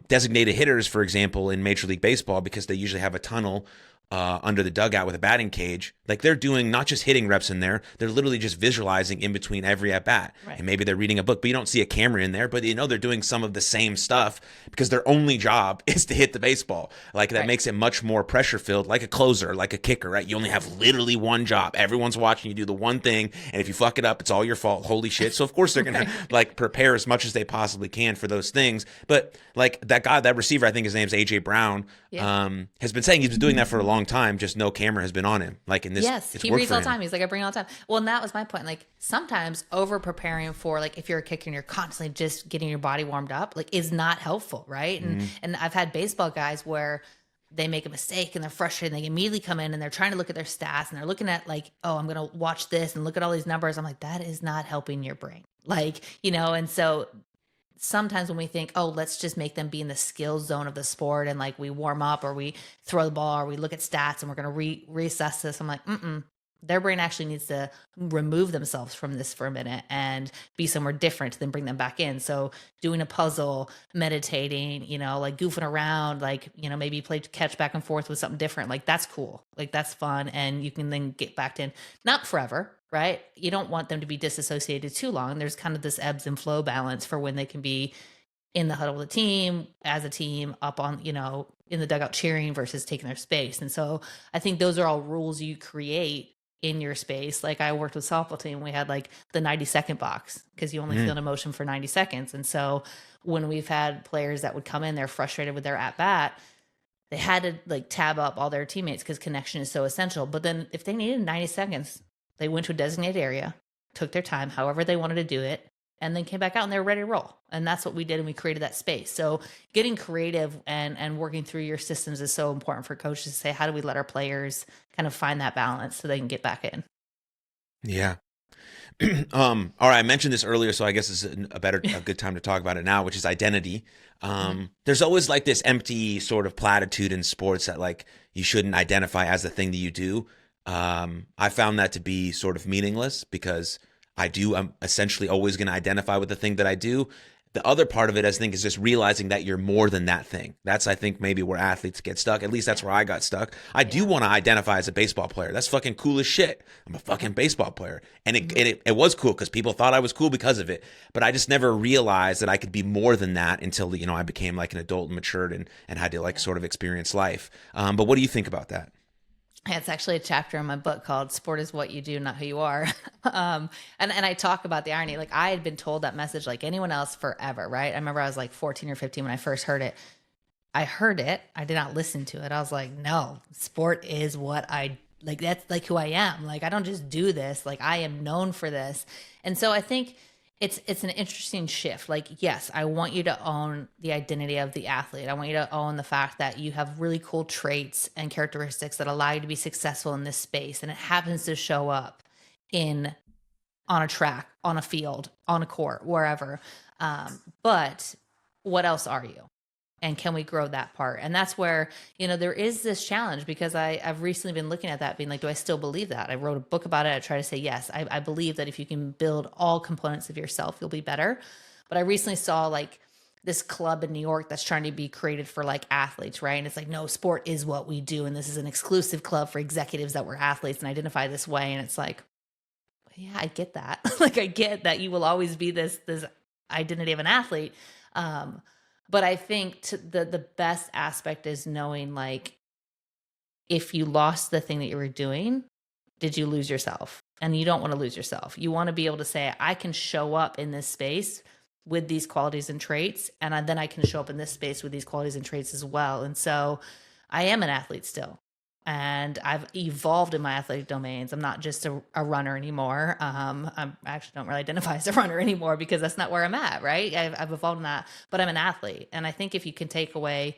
designated hitters, for example, in Major League Baseball, because they usually have a tunnel under the dugout with a batting cage. Like they're doing not just hitting reps in there, they're literally just visualizing in between every at bat. Right. And maybe they're reading a book, but you don't see a camera in there, but they're doing some of the same stuff because their only job is to hit the baseball. Like that Right. makes it much more pressure filled, like a closer, like a kicker, right? You only have literally one job. Everyone's watching you do the one thing, and if you fuck it up, it's all your fault. Holy shit. So of course they're gonna like prepare as much as they possibly can for those things. But like that receiver, I think his name's AJ Brown, Yeah. has been saying he's been doing that for a long time, just no camera has been on him. Like in this, Yes, it's he worked reads for all the him. time. He's like, I bring it all the time. Well, and that was my point. Like sometimes over preparing for, like, if you're a kicker and you're constantly just getting your body warmed up, like is not helpful, right? And I've had baseball guys where they make a mistake and they're frustrated and they immediately come in and they're trying to look at their stats and they're looking at like, oh, I'm gonna watch this and look at all these numbers. I'm like, that is not helping your brain. Like, and so sometimes when we think, oh, let's just make them be in the skill zone of the sport and like we warm up or we throw the ball or we look at stats and we're going to reassess this. I'm like, their brain actually needs to remove themselves from this for a minute and be somewhere different, then bring them back in. So doing a puzzle, meditating, like goofing around, like, maybe play catch back and forth with something different. Like that's cool. Like that's fun. And you can then get back in, not forever, right? You don't want them to be disassociated too long. There's kind of this ebbs and flow balance for when they can be in the huddle with the team, as a team, up on, in the dugout cheering versus taking their space. And so I think those are all rules you create in your space. Like I worked with softball team, we had like the 90-second box because you only feel an emotion for 90 seconds. And so when we've had players that would come in, they're frustrated with their at bat, they had to like tab up all their teammates because connection is so essential. But then if they needed 90 seconds, they went to a designated area, took their time, however they wanted to do it, and then came back out and they were ready to roll. And that's what we did. And we created that space. So getting creative and working through your systems is so important for coaches to say, how do we let our players kind of find that balance so they can get back in? Yeah. All right. I mentioned this earlier, so I guess it's a good time to talk about it now, which is identity. There's always like this empty sort of platitude in sports that like you shouldn't identify as the thing that you do. I found that to be sort of meaningless because I'm essentially always going to identify with the thing that I do. The other part of it, I think, is just realizing that you're more than that thing. That's, I think, maybe where athletes get stuck. At least that's where I got stuck. I do want to identify as a baseball player. That's fucking cool as shit. I'm a fucking baseball player. And it was cool because people thought I was cool because of it. But I just never realized that I could be more than that until, I became like an adult and matured and had to like sort of experience life. But what do you think about that? Yeah, it's actually a chapter in my book called "Sport is What You Do, Not Who You Are," and I talk about the irony. Like I had been told that message like anyone else forever, right? I remember I was like 14 or 15 when I first heard it. I heard it. I did not listen to it. I was like, no, sport is what I like. That's like who I am. Like, I don't just do this. Like, I am known for this. And so I think it's an interesting shift. Like, yes, I want you to own the identity of the athlete. I want you to own the fact that you have really cool traits and characteristics that allow you to be successful in this space. And it happens to show up in on a track, on a field, on a court, wherever. But what else are you? And can we grow that part? And that's where, there is this challenge because I've recently been looking at that being like, do I still believe that? I wrote a book about it. I try to say, yes, I believe that if you can build all components of yourself, you'll be better. But I recently saw like this club in New York that's trying to be created for like athletes, right? And it's like, no, sport is what we do. And this is an exclusive club for executives that were athletes and identify this way. And it's like, yeah, I get that. Like I get that you will always be this identity of an athlete. But I think the best aspect is knowing like if you lost the thing that you were doing, did you lose yourself? And you don't want to lose yourself. You want to be able to say, I can show up in this space with these qualities and traits, and then I can show up in this space with these qualities and traits as well. And so I am an athlete still. And I've evolved in my athletic domains. I'm not just a runner anymore. I actually don't really identify as a runner anymore because that's not where I'm at, right? I've evolved in that, but I'm an athlete. And I think if you can take away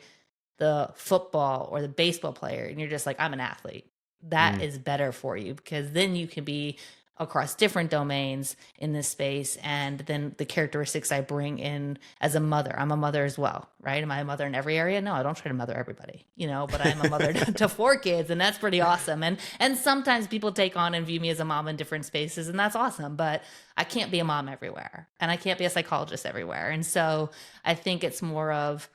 the football or the baseball player and you're just like, I'm an athlete, that Mm. is better for you because then you can be across different domains in this space. And then the characteristics I bring in as a mother, I'm a mother as well, right? Am I a mother in every area? No, I don't try to mother everybody, but I'm a mother to four kids and that's pretty awesome. And sometimes people take on and view me as a mom in different spaces and that's awesome, but I can't be a mom everywhere and I can't be a psychologist everywhere. And so I think it's more of,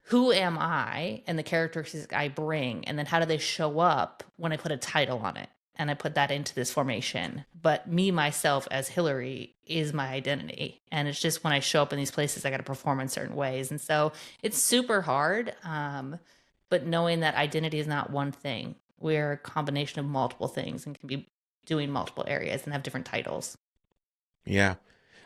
who am I and the characteristics I bring, and then how do they show up when I put a title on it and I put that into this formation. But me, myself as Hillary is my identity. And it's just when I show up in these places, I got to perform in certain ways. And so it's super hard. But knowing that identity is not one thing, we're a combination of multiple things and can be doing multiple areas and have different titles. Yeah.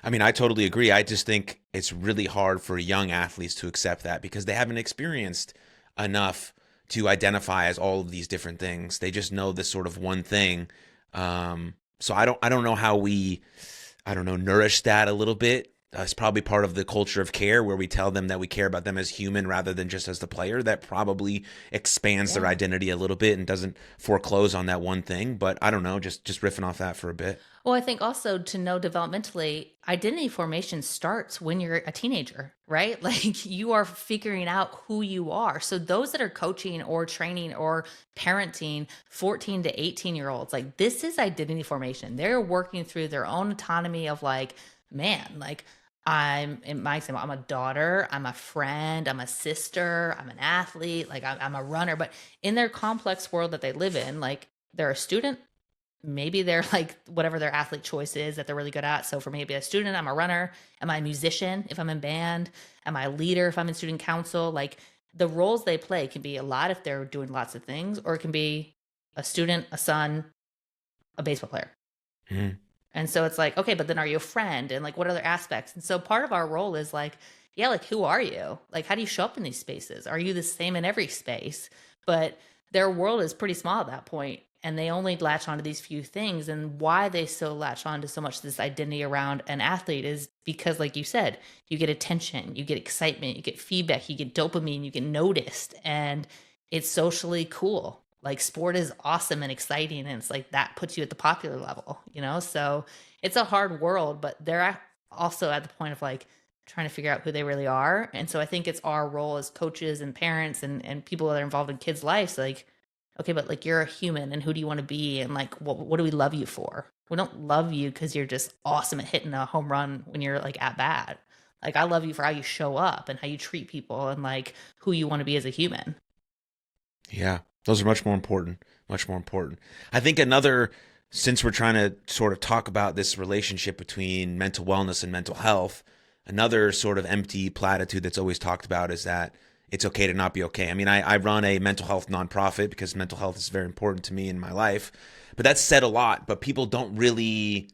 I mean, I totally agree. I just think it's really hard for young athletes to accept that because they haven't experienced enough to identify as all of these different things. They just know this sort of one thing. So I don't know how we, I don't know, nourish that a little bit. It's probably part of the culture of care where we tell them that we care about them as human rather than just as the player. That probably expands their Yeah. identity a little bit and doesn't foreclose on that one thing. But I don't know, just riffing off that for a bit. Well, I think also to know developmentally, identity formation starts when you're a teenager, right? Like you are figuring out who you are. So those that are coaching or training or parenting 14 to 18-year-olds, like this is identity formation. They're working through their own autonomy of like, man, like I'm in my example, I'm a daughter, I'm a friend, I'm a sister, I'm an athlete, like I'm a runner, but in their complex world that they live in, like they're a student, maybe they're like whatever their athlete choice is that they're really good at. So for me, to be a student, I'm a runner. Am I a musician if I'm in band? Am I a leader if I'm in student council? Like the roles they play can be a lot if they're doing lots of things, or it can be a student, a son, a baseball player. Mhm. And so it's like, okay, but then are you a friend? And like, what other aspects? And so part of our role is like, yeah, like, who are you? Like, how do you show up in these spaces? Are you the same in every space? But their world is pretty small at that point, and they only latch onto these few things. And why they so latch on to so much this identity around an athlete is because, like you said, you get attention, you get excitement, you get feedback, you get dopamine, you get noticed, and it's socially cool. Like sport is awesome and exciting, and it's like that puts you at the popular level. So it's a hard world, but they're also at the point of like trying to figure out who they really are. And so I think it's our role as coaches and parents and people that are involved in kids' lives, like, okay, but like you're a human and who do you want to be? And like, what do we love you for? We don't love you because you're just awesome at hitting a home run when you're like at bat. Like I love you for how you show up and how you treat people and like who you want to be as a human. Yeah, those are much more important. Much more important. I think another, since we're trying to sort of talk about this relationship between mental wellness and mental health, another sort of empty platitude that's always talked about is that it's okay to not be okay. I mean, I run a mental health nonprofit because mental health is very important to me in my life. But that's said a lot, but people don't really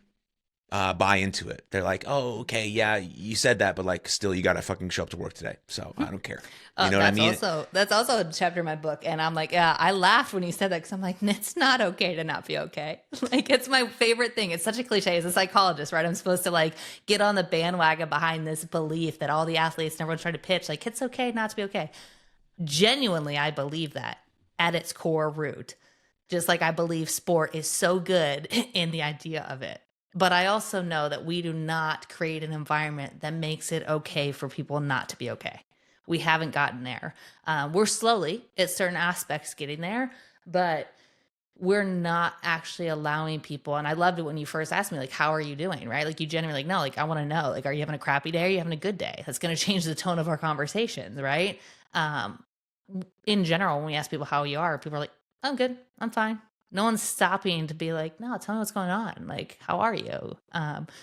buy into it. They're like, oh, okay, yeah, you said that, but like, still, you got to fucking show up to work today. So I don't care. You know what I mean? That's also a chapter in my book, and I'm like, yeah, I laughed when you said that because I'm like, it's not okay to not be okay. Like, it's my favorite thing. It's such a cliche. As a psychologist, right? I'm supposed to like get on the bandwagon behind this belief that all the athletes and everyone's trying to pitch, like, it's okay not to be okay. Genuinely, I believe that at its core root. Just like I believe sport is so good in the idea of it. But I also know that we do not create an environment that makes it okay for people not to be okay. We haven't gotten there. We're slowly at certain aspects getting there, but we're not actually allowing people. And I loved it when you first asked me, like, how are you doing? Right? Like, you genuinely like, no, like, I want to know, like, are you having a crappy day? Or are you having a good day? That's going to change the tone of our conversations, right? Um, in general, when we ask people how you are, people are like, I'm good, I'm fine. No one's stopping to be like, no, tell me what's going on. Like, how are you?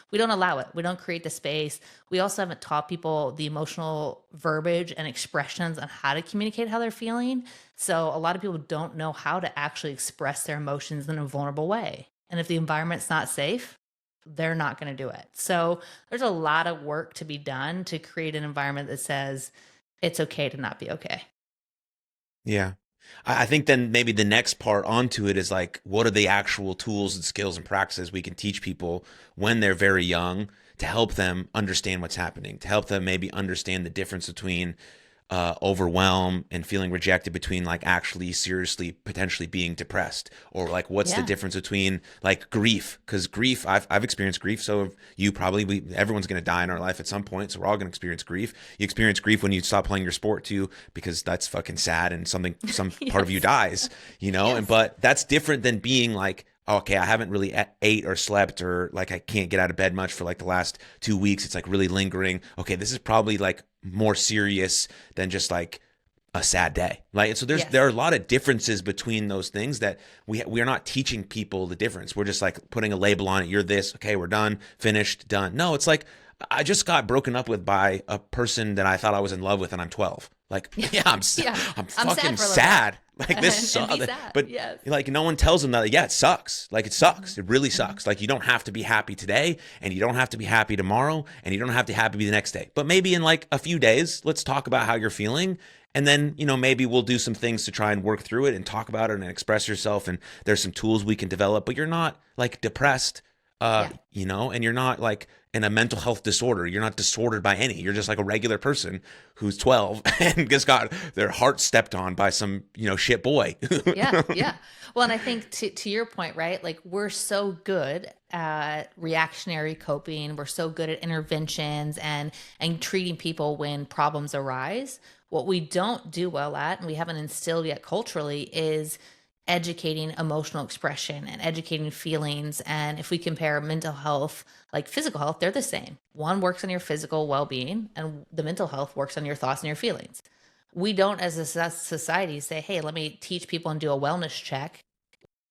We don't allow it. We don't create the space. We also haven't taught people the emotional verbiage and expressions on how to communicate how they're feeling. So a lot of people don't know how to actually express their emotions in a vulnerable way. And if the environment's not safe, they're not going to do it. So there's a lot of work to be done to create an environment that says it's okay to not be okay. Yeah. I think then maybe the next part onto it is like, what are the actual tools and skills and practices we can teach people when they're very young to help them understand what's happening, to help them maybe understand the difference between overwhelm and feeling rejected between like actually seriously potentially being depressed, or like what's the Yeah. difference between like grief, because grief, I've experienced grief, so have you probably, everyone's going to die in our life at some point, so we're all going to experience grief. You experience grief when you stop playing your sport too, because that's fucking sad and some part of you Yes. dies, you know. And Yes. but that's different than being like, okay, I haven't really ate or slept, or like I can't get out of bed much for like the last 2 weeks. It's like really lingering. Okay, this is probably like more serious than just like a sad day. Like, so there Yes. are a lot of differences between those things that we are not teaching people the difference. We're just like putting a label on it. You're this. Okay, we're done, finished, done. No, it's like I just got broken up with by a person that I thought I was in love with, and I'm 12. Like, yeah, Yeah. I'm I'm fucking sad for a little sad. bit. Like, this And be sucks. sad. But Yes. like, no one tells them that. Yeah, it sucks. Like, it Mhm. sucks. It really Mhm. sucks. Like, you don't have to be happy today, and you don't have to be happy tomorrow, and you don't have to happy the next day. But maybe in like a few days, let's talk about how you're feeling. And then, maybe we'll do some things to try and work through it and talk about it and express yourself. And there's some tools we can develop, but you're not like depressed, Yeah. and you're not like in a mental health disorder. You're not disordered by any. You're just like a regular person who's 12 and just got their heart stepped on by some, shit boy. Yeah, yeah. Well, and I think to your point, right? Like, we're so good at reactionary coping. We're so good at interventions and treating people when problems arise. What we don't do well at, and we haven't instilled yet culturally, is educating emotional expression and educating feelings. And if we compare mental health, like physical health, they're the same. One works on your physical well-being, and the mental health works on your thoughts and your feelings. We don't, as a society, say, hey, let me teach people and do a wellness check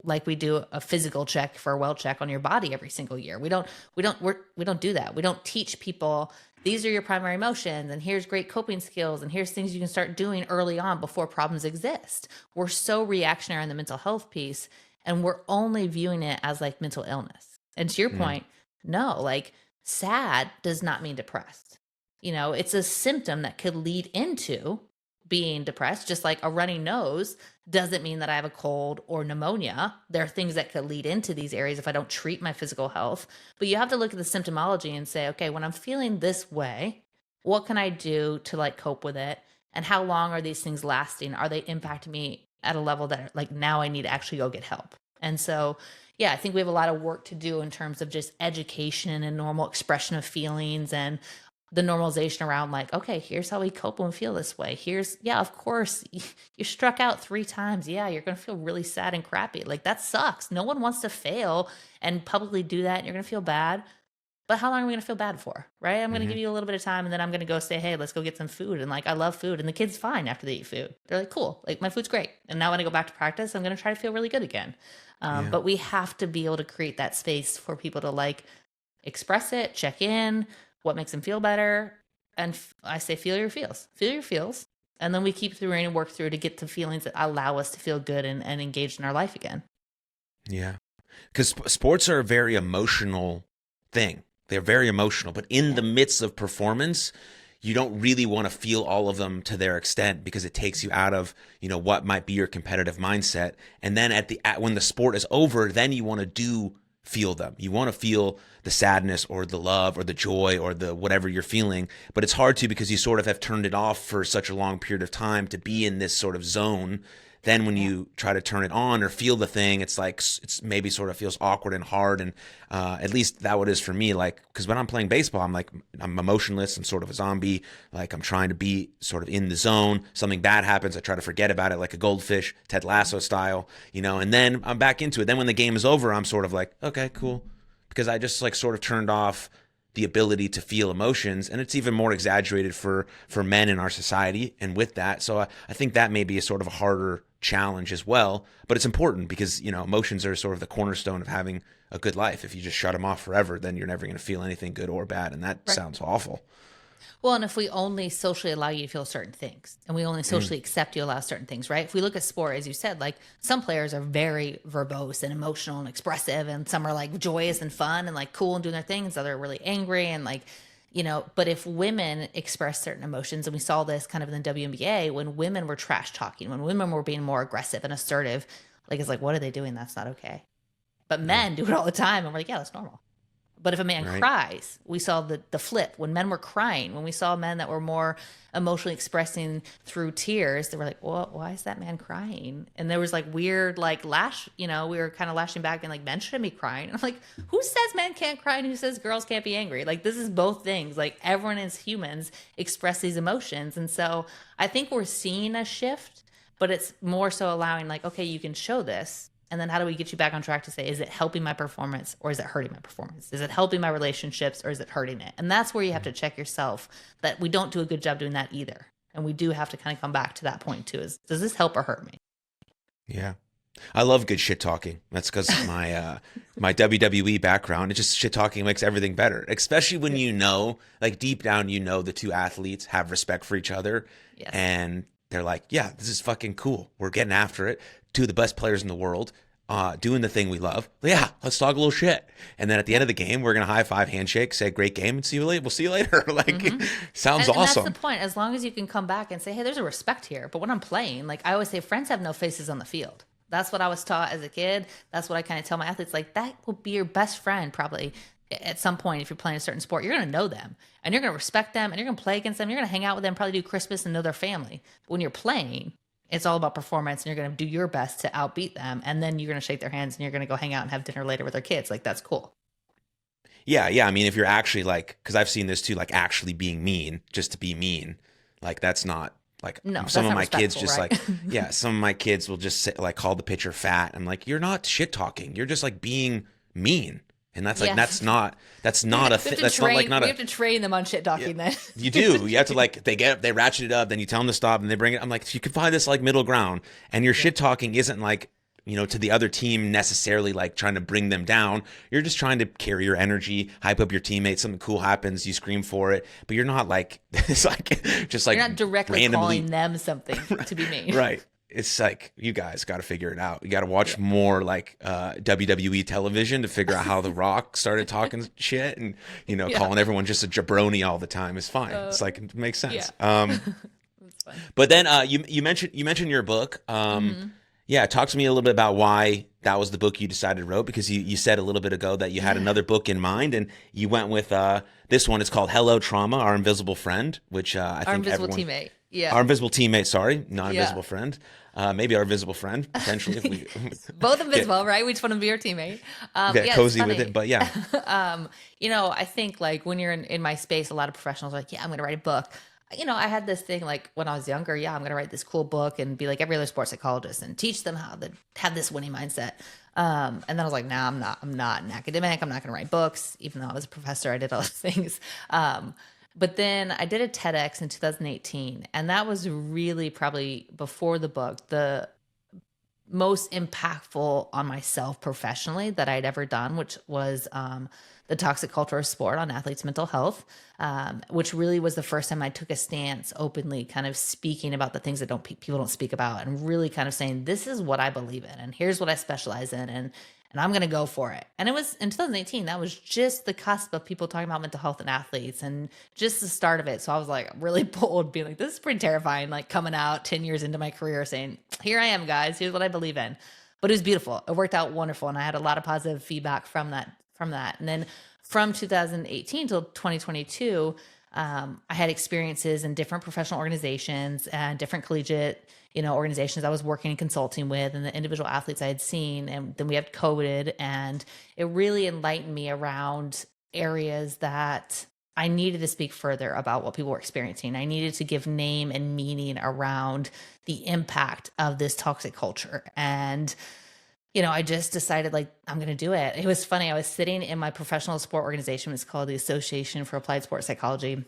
like we do a physical check for a well check on your body every single year. We don't do that. We don't teach people these are your primary emotions, and here's great coping skills, and here's things you can start doing early on before problems exist. We're so reactionary in the mental health piece, and we're only viewing it as like mental illness. And to your Mm, point, no, like, sad does not mean depressed. It's a symptom that could lead into being depressed, just like a runny nose doesn't mean that I have a cold or pneumonia. There are things that could lead into these areas if I don't treat my physical health. But you have to look at the symptomology and say, okay, when I'm feeling this way, what can I do to like cope with it? And how long are these things lasting? Are they impacting me at a level that like now I need to actually go get help? And so, yeah, I think we have a lot of work to do in terms of just education and normal expression of feelings, and the normalization around like, okay, here's how we cope when we feel this way. Here's, yeah, of course, you struck out 3 times. Yeah, you're going to feel really sad and crappy. Like, that sucks. No one wants to fail and publicly do that. And you're going to feel bad. But how long are we going to feel bad for? Right? I'm going to give mhm. you a little bit of time, and then I'm going to go say, hey, let's go get some food. And like, I love food. And the kid's fine after they eat food. They're like, cool. Like, my food's great. And now when I go back to practice, I'm going to try to feel really good again. Yeah. But we have to be able to create that space for people to like express it, check in, what makes them feel better. And I say, feel your feels. Feel your feels. And then we keep through and work through to get to feelings that allow us to feel good and engaged in our life again. Yeah. Because sports are a very emotional thing. They're very emotional, but in Yeah. the midst of performance, you don't really want to feel all of them to their extent because it takes you out of, what might be your competitive mindset. And then when the sport is over, then you want to feel them. You want to feel the sadness or the love or the joy or the whatever you're feeling, but it's hard to because you sort of have turned it off for such a long period of time to be in this sort of zone. Then when Yeah. you try to turn it on or feel the thing, it's like it's maybe sort of feels awkward and hard. And at least that what it is for me. Like, because when I'm playing baseball, I'm emotionless. I'm sort of a zombie. Like, I'm trying to be sort of in the zone. Something bad happens, I try to forget about it, like a goldfish, Ted Lasso style. And then I'm back into it. Then when the game is over, I'm sort of like, okay, cool, because I just like sort of turned off the ability to feel emotions, and it's even more exaggerated for men in our society. And with that, so I think that may be a sort of a harder challenge as well, but it's important because emotions are sort of the cornerstone of having a good life. If you just shut them off forever, then you're never going to feel anything good or bad, and that Right. sounds awful. Well, and if we only socially allow you to feel certain things and we only Mm, socially accept you allow certain things, right? If we look at sport, as you said, like some players are very verbose and emotional and expressive, and some are like joyous and fun and like cool and doing their things. Others are really angry and like, but if women express certain emotions, and we saw this kind of in the WNBA when women were trash talking, when women were being more aggressive and assertive, like it's like, what are they doing? That's not okay. But yeah, men do it all the time. And we're like, yeah, that's normal. But if a man right. cries, we saw the flip. When men were crying, when we saw men that were more emotionally expressing through tears, they were like, well, why is that man crying? And there was like weird, like we were kind of lashing back and like, men shouldn't be crying. And I'm like, who says men can't cry and who says girls can't be angry? Like, this is both things. Like, everyone as humans express these emotions. And so I think we're seeing a shift, but it's more so allowing like, okay, you can show this, and then how do we get you back on track to say, is it helping my performance or is it hurting my performance? Is it helping my relationships or is it hurting it? And that's where you have to check yourself, that we don't do a good job doing that either. And we do have to kind of come back to that point too, is does this help or hurt me? Yeah. I love good shit talking. That's because my WWE background. It just shit talking makes everything better, especially when like deep down, the two athletes have respect for each other, Yes. and they're like, yeah, this is fucking cool. We're getting after it. Two of the best players in the world, doing the thing we love. Yeah, let's talk a little shit. And then at the end Yeah. of the game, we're gonna high five, handshake, say great game, and see you later. We'll see you later. Like, Mm-hmm. sounds And that's the awesome. point. As long as you can come back and say, hey, there's a respect here. But when I'm playing, like I always say, friends have no faces on the field. That's what I was taught as a kid. That's what I kind of tell my athletes. Like, that will be your best friend probably at some point. If you're playing a certain sport, you're going to know them and you're going to respect them and you're going to play against them. You're going to hang out with them, probably do Christmas and know their family. But when you're playing, it's all about performance and you're going to do your best to outbeat them. And then you're going to shake their hands and you're going to go hang out and have dinner later with their kids. Like, that's cool. Yeah, yeah. I mean, if you're actually like, because I've seen this too, like actually being mean just to be mean, like that's not like No, that's some of not my kids respectful, just right? like, yeah, some of my kids will just say, like call the pitcher fat. I'm like, you're not shit talking. You're just like being mean. And that's like, Yeah. that's not a We have thing. to That's not like, train. not We a, have to train them on shit yeah, talking then. you do. You have to like, they ratchet it up, then you tell them to stop and they bring it. I'm like, you can find this like middle ground, and your Yeah. shit talking isn't like, to the other team necessarily like trying to bring them down. You're just trying to carry your energy, hype up your teammates. Something cool happens, you scream for it, but you're not like, it's like, just like You're not directly randomly, calling them something to be mean. right. It's like, you guys got to figure it out. You got to watch Yeah. more like WWE television to figure out how The Rock started talking shit and, Yeah. calling everyone just a jabroni all the time is fine. Uh, It's like, it makes yeah. sense. That's fun. But then you mentioned your book. Hmm. Yeah, talk to me a little bit about why that was the book you decided to write, because you said a little bit ago that you had Yeah. another book in mind, and you went with this one. It's called Hello Trauma, Our Invisible Friend, which I Our think invisible everyone, teammate. Yeah. our invisible teammate, sorry, not Yeah. invisible friend, maybe our visible friend potentially if we Both get invisible, right? We just want to be our teammate. get Yeah, it's cozy with funny. it. But yeah, I think like when you're in my space, a lot of professionals are like, yeah, I'm going to write a book. I had this thing like when I was younger, yeah, I'm going to write this cool book and be like every other sports psychologist and teach them how to have this winning mindset. And then I was like, nah, I'm not an academic. I'm not going to write books, even though I was a professor. I did all those things. But then I did a TEDx in 2018, and that was really probably before the book. most impactful on myself professionally that I'd ever done, which was the toxic culture of sport on athletes' mental health, which really was the first time I took a stance openly, kind of speaking about the things that people don't speak about, and really kind of saying, this is what I believe in, and here's what I specialize in, and I'm going to go for it. And it was in 2018, that was just the cusp of people talking about mental health and athletes and just the start of it. So I was like really bold, being like, this is pretty terrifying, like coming out 10 years into my career saying, here I am, guys, here's what I believe in. But it was beautiful. It worked out wonderful. And I had a lot of positive feedback from that. And then from 2018 till 2022, I had experiences in different professional organizations and different collegiate, organizations I was working and consulting with, and the individual athletes I had seen. And then we had COVID, and it really enlightened me around areas that I needed to speak further about what people were experiencing. I needed to give name and meaning around the impact of this toxic culture. And I just decided, like, I'm going to do it. It was funny. I was sitting in my professional sport organization. It's called the Association for Applied Sports Psychology.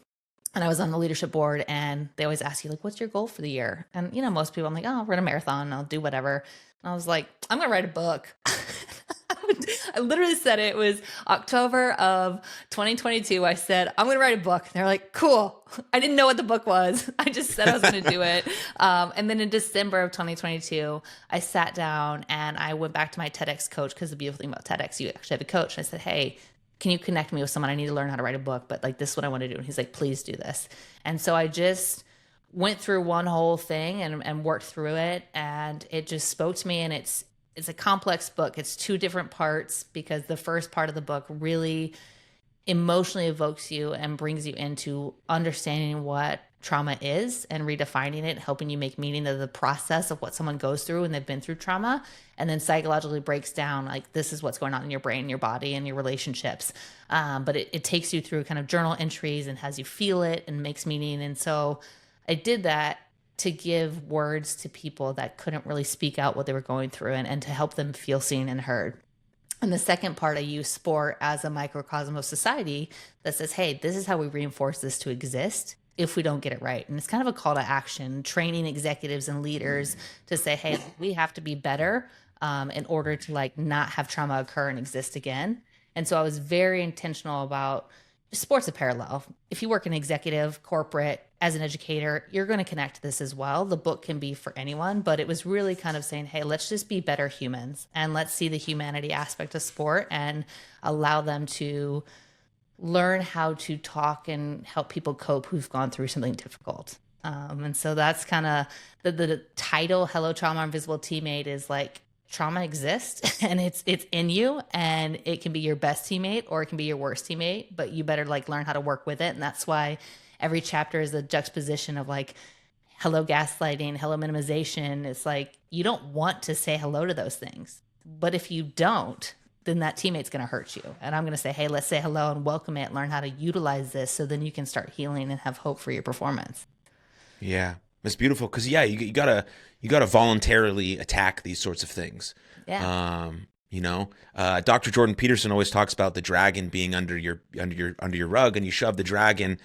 And I was on the leadership board, and they always ask you, like, what's your goal for the year? And, most people, I'm like, oh, I'll run a marathon. I'll do whatever. And I was like, I'm going to write a book. I literally said it was October of 2022. I said, I'm going to write a book. And they're like, cool. I didn't know what the book was. I just said I was going to do it. And then in December of 2022, I sat down and I went back to my TEDx coach, because the beautiful thing about TEDx, you actually have a coach. And I said, hey, can you connect me with someone? I need to learn how to write a book, but like, this is what I want to do. And he's like, please do this. And so I just went through one whole thing and worked through it. And it just spoke to me. And it's a complex book. It's two different parts, because the first part of the book really emotionally evokes you and brings you into understanding what trauma is and redefining it, helping you make meaning of the process of what someone goes through when they've been through trauma. And then psychologically breaks down, like, this is what's going on in your brain, your body, and your relationships. But it takes you through kind of journal entries and has you feel it and makes meaning. And so I did that to give words to people that couldn't really speak out what they were going through, and to help them feel seen and heard. And the second part, I use sport as a microcosm of society that says, hey, this is how we reinforce this to exist if we don't get it right. And it's kind of a call to action, training executives and leaders to say, hey, we have to be better in order to, like, not have trauma occur and exist again. And so I was very intentional about sports a parallel. If you work in executive, corporate, as an educator, you're going to connect to this as well. The book can be for anyone, but it was really kind of saying, hey, let's just be better humans, and let's see the humanity aspect of sport and allow them to learn how to talk and help people cope who've gone through something difficult. And so that's kind of the title, Hello Trauma, Invisible Teammate, is like, trauma exists and it's in you, and it can be your best teammate or it can be your worst teammate, but you better, like, learn how to work with it. And that's why every chapter is a juxtaposition of, like, hello gaslighting, hello minimization. It's like, you don't want to say hello to those things, but if you don't, then that teammate's going to hurt you. And I'm going to say, hey, let's say hello and welcome it, learn how to utilize this, so then you can start healing and have hope for your performance. Yeah, it's beautiful, because you gotta voluntarily attack these sorts of things. Yeah. Dr. Jordan Peterson always talks about the dragon being under your rug, and you shove the dragon,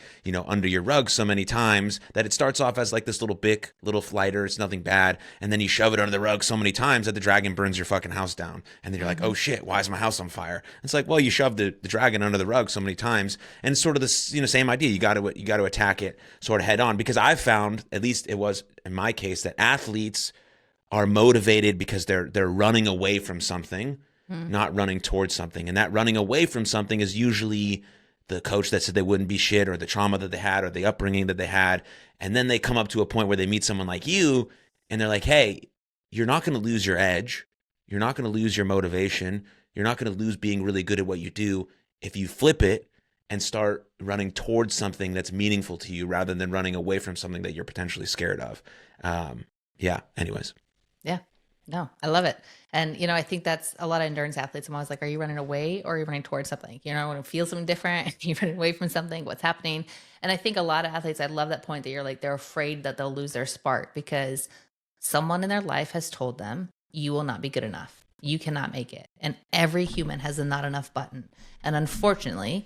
under your rug so many times that it starts off as like this little flighter. It's nothing bad. And then you shove it under the rug so many times that the dragon burns your fucking house down. And then you're like, oh shit, why is my house on fire? It's like, well, you shoved the dragon under the rug so many times. And it's sort of this, same idea. You got to attack it sort of head on, because I've found, at least it was in my case, that athletes are motivated because they're running away from something, not running towards something. And that running away from something is usually the coach that said they wouldn't be shit, or the trauma that they had, or the upbringing that they had. And then they come up to a point where they meet someone like you, and they're like, hey, you're not going to lose your edge. You're not going to lose your motivation. You're not going to lose being really good at what you do if you flip it and start running towards something that's meaningful to you, rather than running away from something that you're potentially scared of. Anyways. Yeah. No, I love it. And, I think that's a lot of endurance athletes. I'm always like, are you running away or are you running towards something? I want to feel something different. You're running away from something, what's happening? And I think a lot of athletes, I love that point that you're like, they're afraid that they'll lose their spark because someone in their life has told them, you will not be good enough. You cannot make it. And every human has a not enough button. And unfortunately,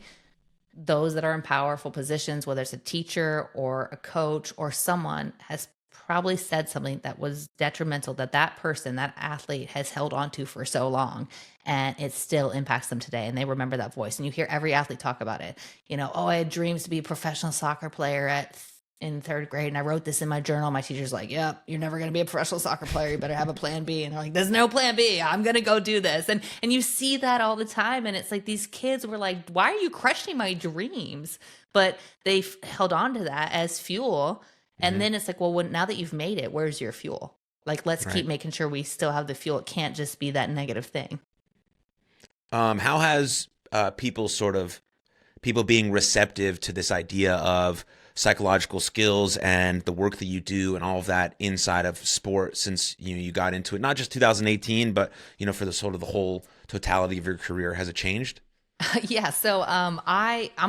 those that are in powerful positions, whether it's a teacher or a coach or someone, has probably said something that was detrimental that that person, that athlete has held on to for so long, and it still impacts them today. And they remember that voice. And you hear every athlete talk about it. Oh, I had dreams to be a professional soccer player in third grade, and I wrote this in my journal. My teacher's like, "Yep, you're never going to be a professional soccer player. You better have a plan B." And I'm like, "There's no plan B. I'm going to go do this." And you see that all the time. And it's like these kids were like, "Why are you crushing my dreams?" But they held on to that as fuel. And Hmm. then it's like, well, now that you've made it, where's your fuel? Like, let's Right. keep making sure we still have the fuel. It can't just be that negative thing. How has people being receptive to this idea of psychological skills and the work that you do and all of that inside of sport since you got into it, not just 2018, but for the sort of the whole totality of your career? Has it changed? Yeah. So I'm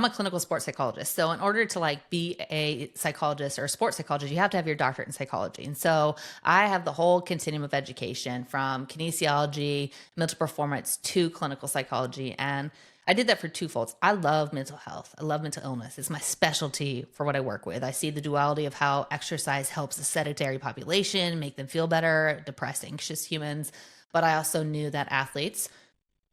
a clinical sports psychologist. So in order to like be a psychologist or a sports psychologist, you have to have your doctorate in psychology. And so I have the whole continuum of education from kinesiology, mental performance to clinical psychology. And I did that for twofolds. I love mental health. I love mental illness. It's my specialty for what I work with. I see the duality of how exercise helps the sedentary population make them feel better, depressed, anxious humans. But I also knew that athletes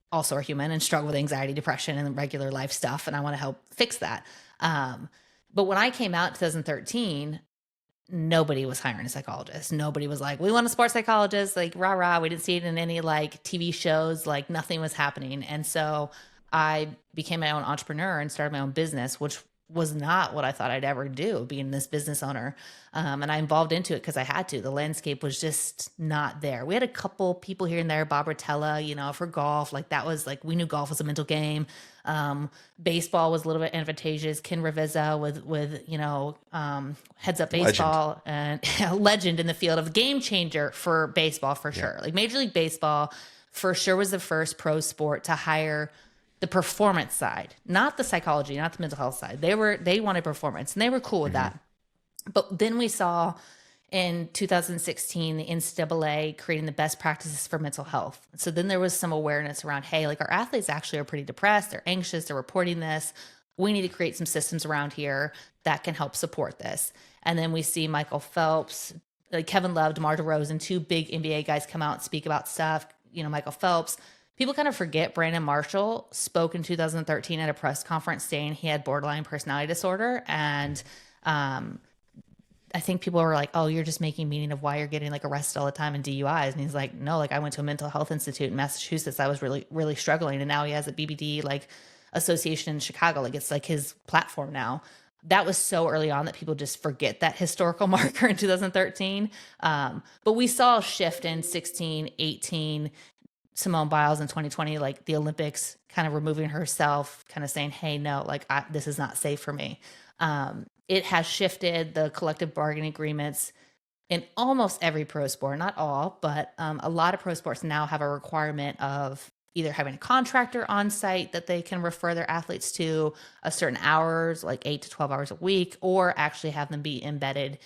also are human and struggle with anxiety, depression, and regular life stuff. And I want to help fix that. Um, but when I came out in 2013, nobody was hiring a psychologist. Nobody was like, we want a sports psychologist, like rah rah. We didn't see it in any like TV shows, like nothing was happening. And so I became my own entrepreneur and started my own business, which was not what I thought I'd ever do, being this business owner. And I involved into it because I had to. The landscape was just not there. We had a couple people here and there, Bob Rotella, for golf. Like that was like, we knew golf was a mental game. Baseball was a little bit advantageous. Ken Ravizza with Heads Up Legend. Baseball, and a legend in the field, of game changer for baseball for Yeah. sure. Like Major League Baseball for sure was the first pro sport to hire the performance side, not the psychology, not the mental health side. They wanted performance, and they were cool with Hmm. that. But then we saw in 2016 the NCAA creating the best practices for mental health. So then there was some awareness around, hey, like our athletes actually are pretty depressed, they're anxious, they're reporting this. We need to create some systems around here that can help support this. And then we see Michael Phelps, Kevin Love, DeMar DeRozan, two big NBA guys come out and speak about stuff. Michael Phelps. People kind of forget Brandon Marshall spoke in 2013 at a press conference saying he had borderline personality disorder. And I think people were like, oh, you're just making meaning of why you're getting like arrested all the time in DUIs. And he's like, no, like I went to a mental health institute in Massachusetts. I was really, really struggling. And now he has a BBD like association in Chicago. Like it's like his platform now. That was so early on that people just forget that historical marker in 2013. But we saw a shift in 16, 18, Simone Biles in 2020, like the Olympics, kind of removing herself, kind of saying, hey, no, like this is not safe for me. It has shifted the collective bargaining agreements in almost every pro sport, not all, but a lot of pro sports now have a requirement of either having a contractor on site that they can refer their athletes to a certain hours, like 8 to 12 hours a week, or actually have them be embedded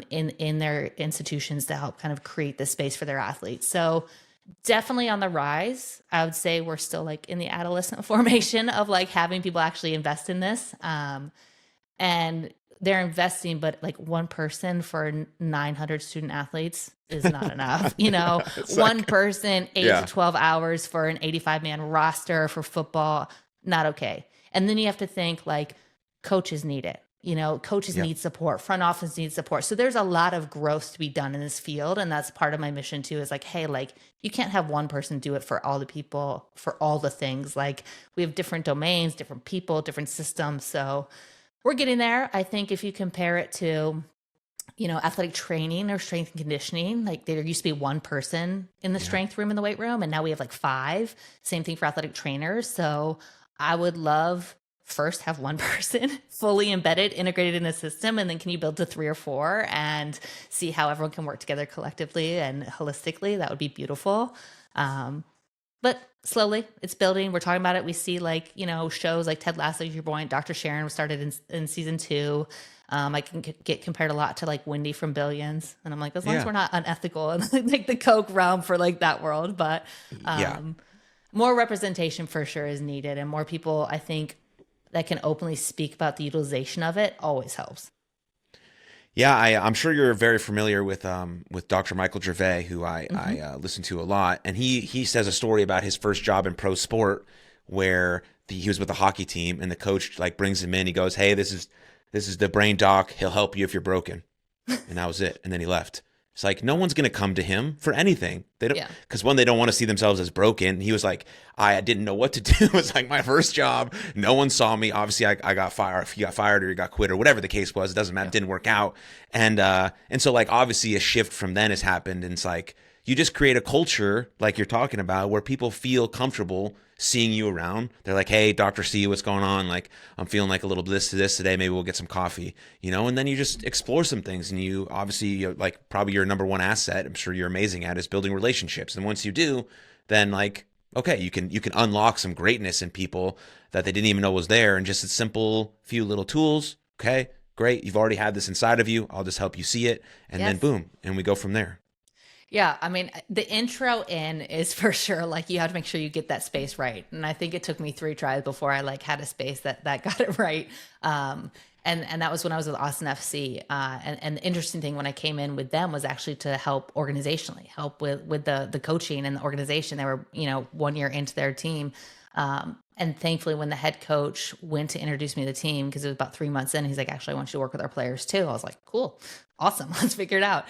in their institutions to help kind of create the space for their athletes. So definitely on the rise. I would say we're still like in the adolescent formation of like having people actually invest in this. And they're investing, but like one person for 900 student athletes is not enough. It's One like, person, 8 yeah, to 12 hours for an 85-man roster for football, not okay. And then you have to think like coaches need it. Coaches yep. need support, front office needs support. So there's a lot of growth to be done in this field. And that's part of my mission too, is like, hey, like you can't have one person do it for all the people, for all the things. Like we have different domains, different people, different systems. So we're getting there. I think if you compare it to, athletic training or strength and conditioning, like there used to be one person in the Yeah. strength room, in the weight room, and now we have like five. Same thing for athletic trainers. So I would love first have one person fully embedded, integrated in a system, and then can you build to 3 or 4 and see how everyone can work together collectively and holistically? That would be beautiful. But slowly it's building. We're talking about it. We see like, shows like Ted Lasso, your point, Dr. Sharon was started in season 2. I can get compared a lot to like Wendy from Billions. And I'm like, as long as Yeah. we're not unethical and like the Coke realm for like that world, but Yeah. more representation for sure is needed. And more people, I think, that can openly speak about the utilization of it always helps. Yeah, I'm sure you're very familiar with Dr. Michael Gervais, who Hmm. I listen to a lot, and he says a story about his first job in pro sport, where he was with a hockey team, and the coach like brings him in. He goes, "Hey, this is the brain doc. He'll help you if you're broken," and that was it. And then he left. It's like no one's gonna come to him for anything. They don't, Yeah. because one, they don't want to see themselves as broken. He was like, I didn't know what to do. It was like my first job. No one saw me. Obviously, I got fired. If he got fired or he got quit or whatever the case was, it doesn't matter. It Yeah. didn't work out. And so like obviously a shift from then has happened. And it's like you just create a culture like you're talking about where people feel comfortable seeing you around. They're like, hey, Dr. C, what's going on? Like, I'm feeling like a little this to this today. Maybe we'll get some coffee, and then you just explore some things. And you obviously, like, probably your number one asset, I'm sure you're amazing at, is building relationships. And once you do, then like, okay, you can unlock some greatness in people that they didn't even know was there. And just a simple few little tools. Okay, great. You've already had this inside of you. I'll just help you see it. And then Yes. boom, and we go from there. Yeah, I mean, the intro in is for sure like you have to make sure you get that space right. And I think it took me 3 tries before I like had a space that got it right. And that was when I was with Austin FC. And the interesting thing when I came in with them was actually to help organizationally, help with the coaching and the organization. They were, 1 year into their team. And thankfully, when the head coach went to introduce me to the team, because it was about 3 months in, he's like, actually, I want you to work with our players too. I was like, cool, awesome, let's figure it out.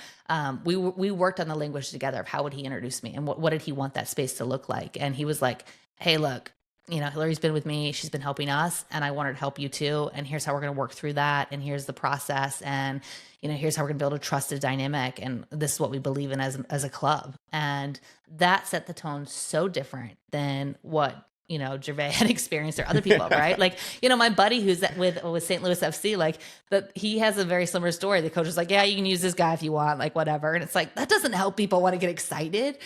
We worked on the language together of how would he introduce me and what did he want that space to look like. And he was like, hey, look, Hillary's been with me, she's been helping us, and I want her to help you too. And here's how we're going to work through that. And here's the process. And here's how we're going to build a trusted dynamic. And this is what we believe in as a club. And that set the tone so different than what Gervais had experienced or other people, right? Like, my buddy who's with St. Louis FC, like he has a very similar story. The coach is like, yeah, you can use this guy if you want, like whatever. And it's like, that doesn't help people want to get excited.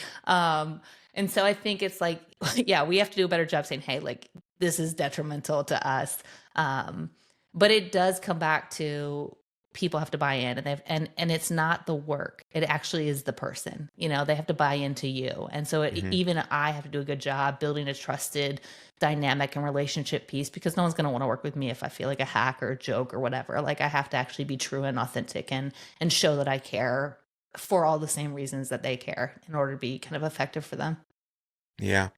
And so I think it's like, yeah, we have to do a better job saying, hey, like this is detrimental to us. But it does come back to people have to buy in, and it's not the work. It actually is the person. They have to buy into you. And so Hmm. even I have to do a good job building a trusted dynamic and relationship piece, because no one's going to want to work with me if I feel like a hack or a joke or whatever. Like I have to actually be true and authentic and show that I care for all the same reasons that they care in order to be kind of effective for them. Yeah.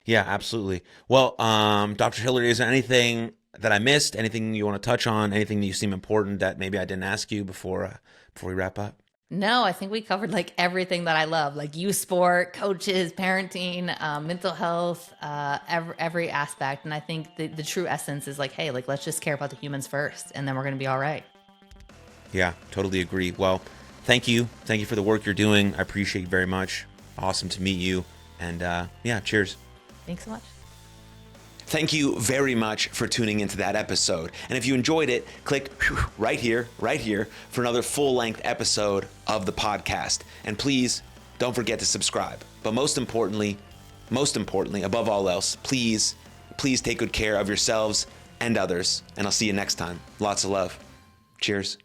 Yeah, absolutely. Well, Dr. Hillary, is there anything that I missed? Anything you want to touch on? Anything that you seem important that maybe I didn't ask you before we wrap up? No, I think we covered like everything that I love, like youth sport, coaches, parenting, mental health, every aspect. And I think the true essence is like, hey, like let's just care about the humans first, and then we're going to be all right. Yeah, totally agree. Well, thank you. Thank you for the work you're doing. I appreciate it very much. Awesome to meet you. And yeah, cheers. Thanks so much. Thank you very much for tuning into that episode. And if you enjoyed it, click right here for another full-length episode of the podcast. And please don't forget to subscribe. But most importantly, above all else, please take good care of yourselves and others. And I'll see you next time. Lots of love. Cheers.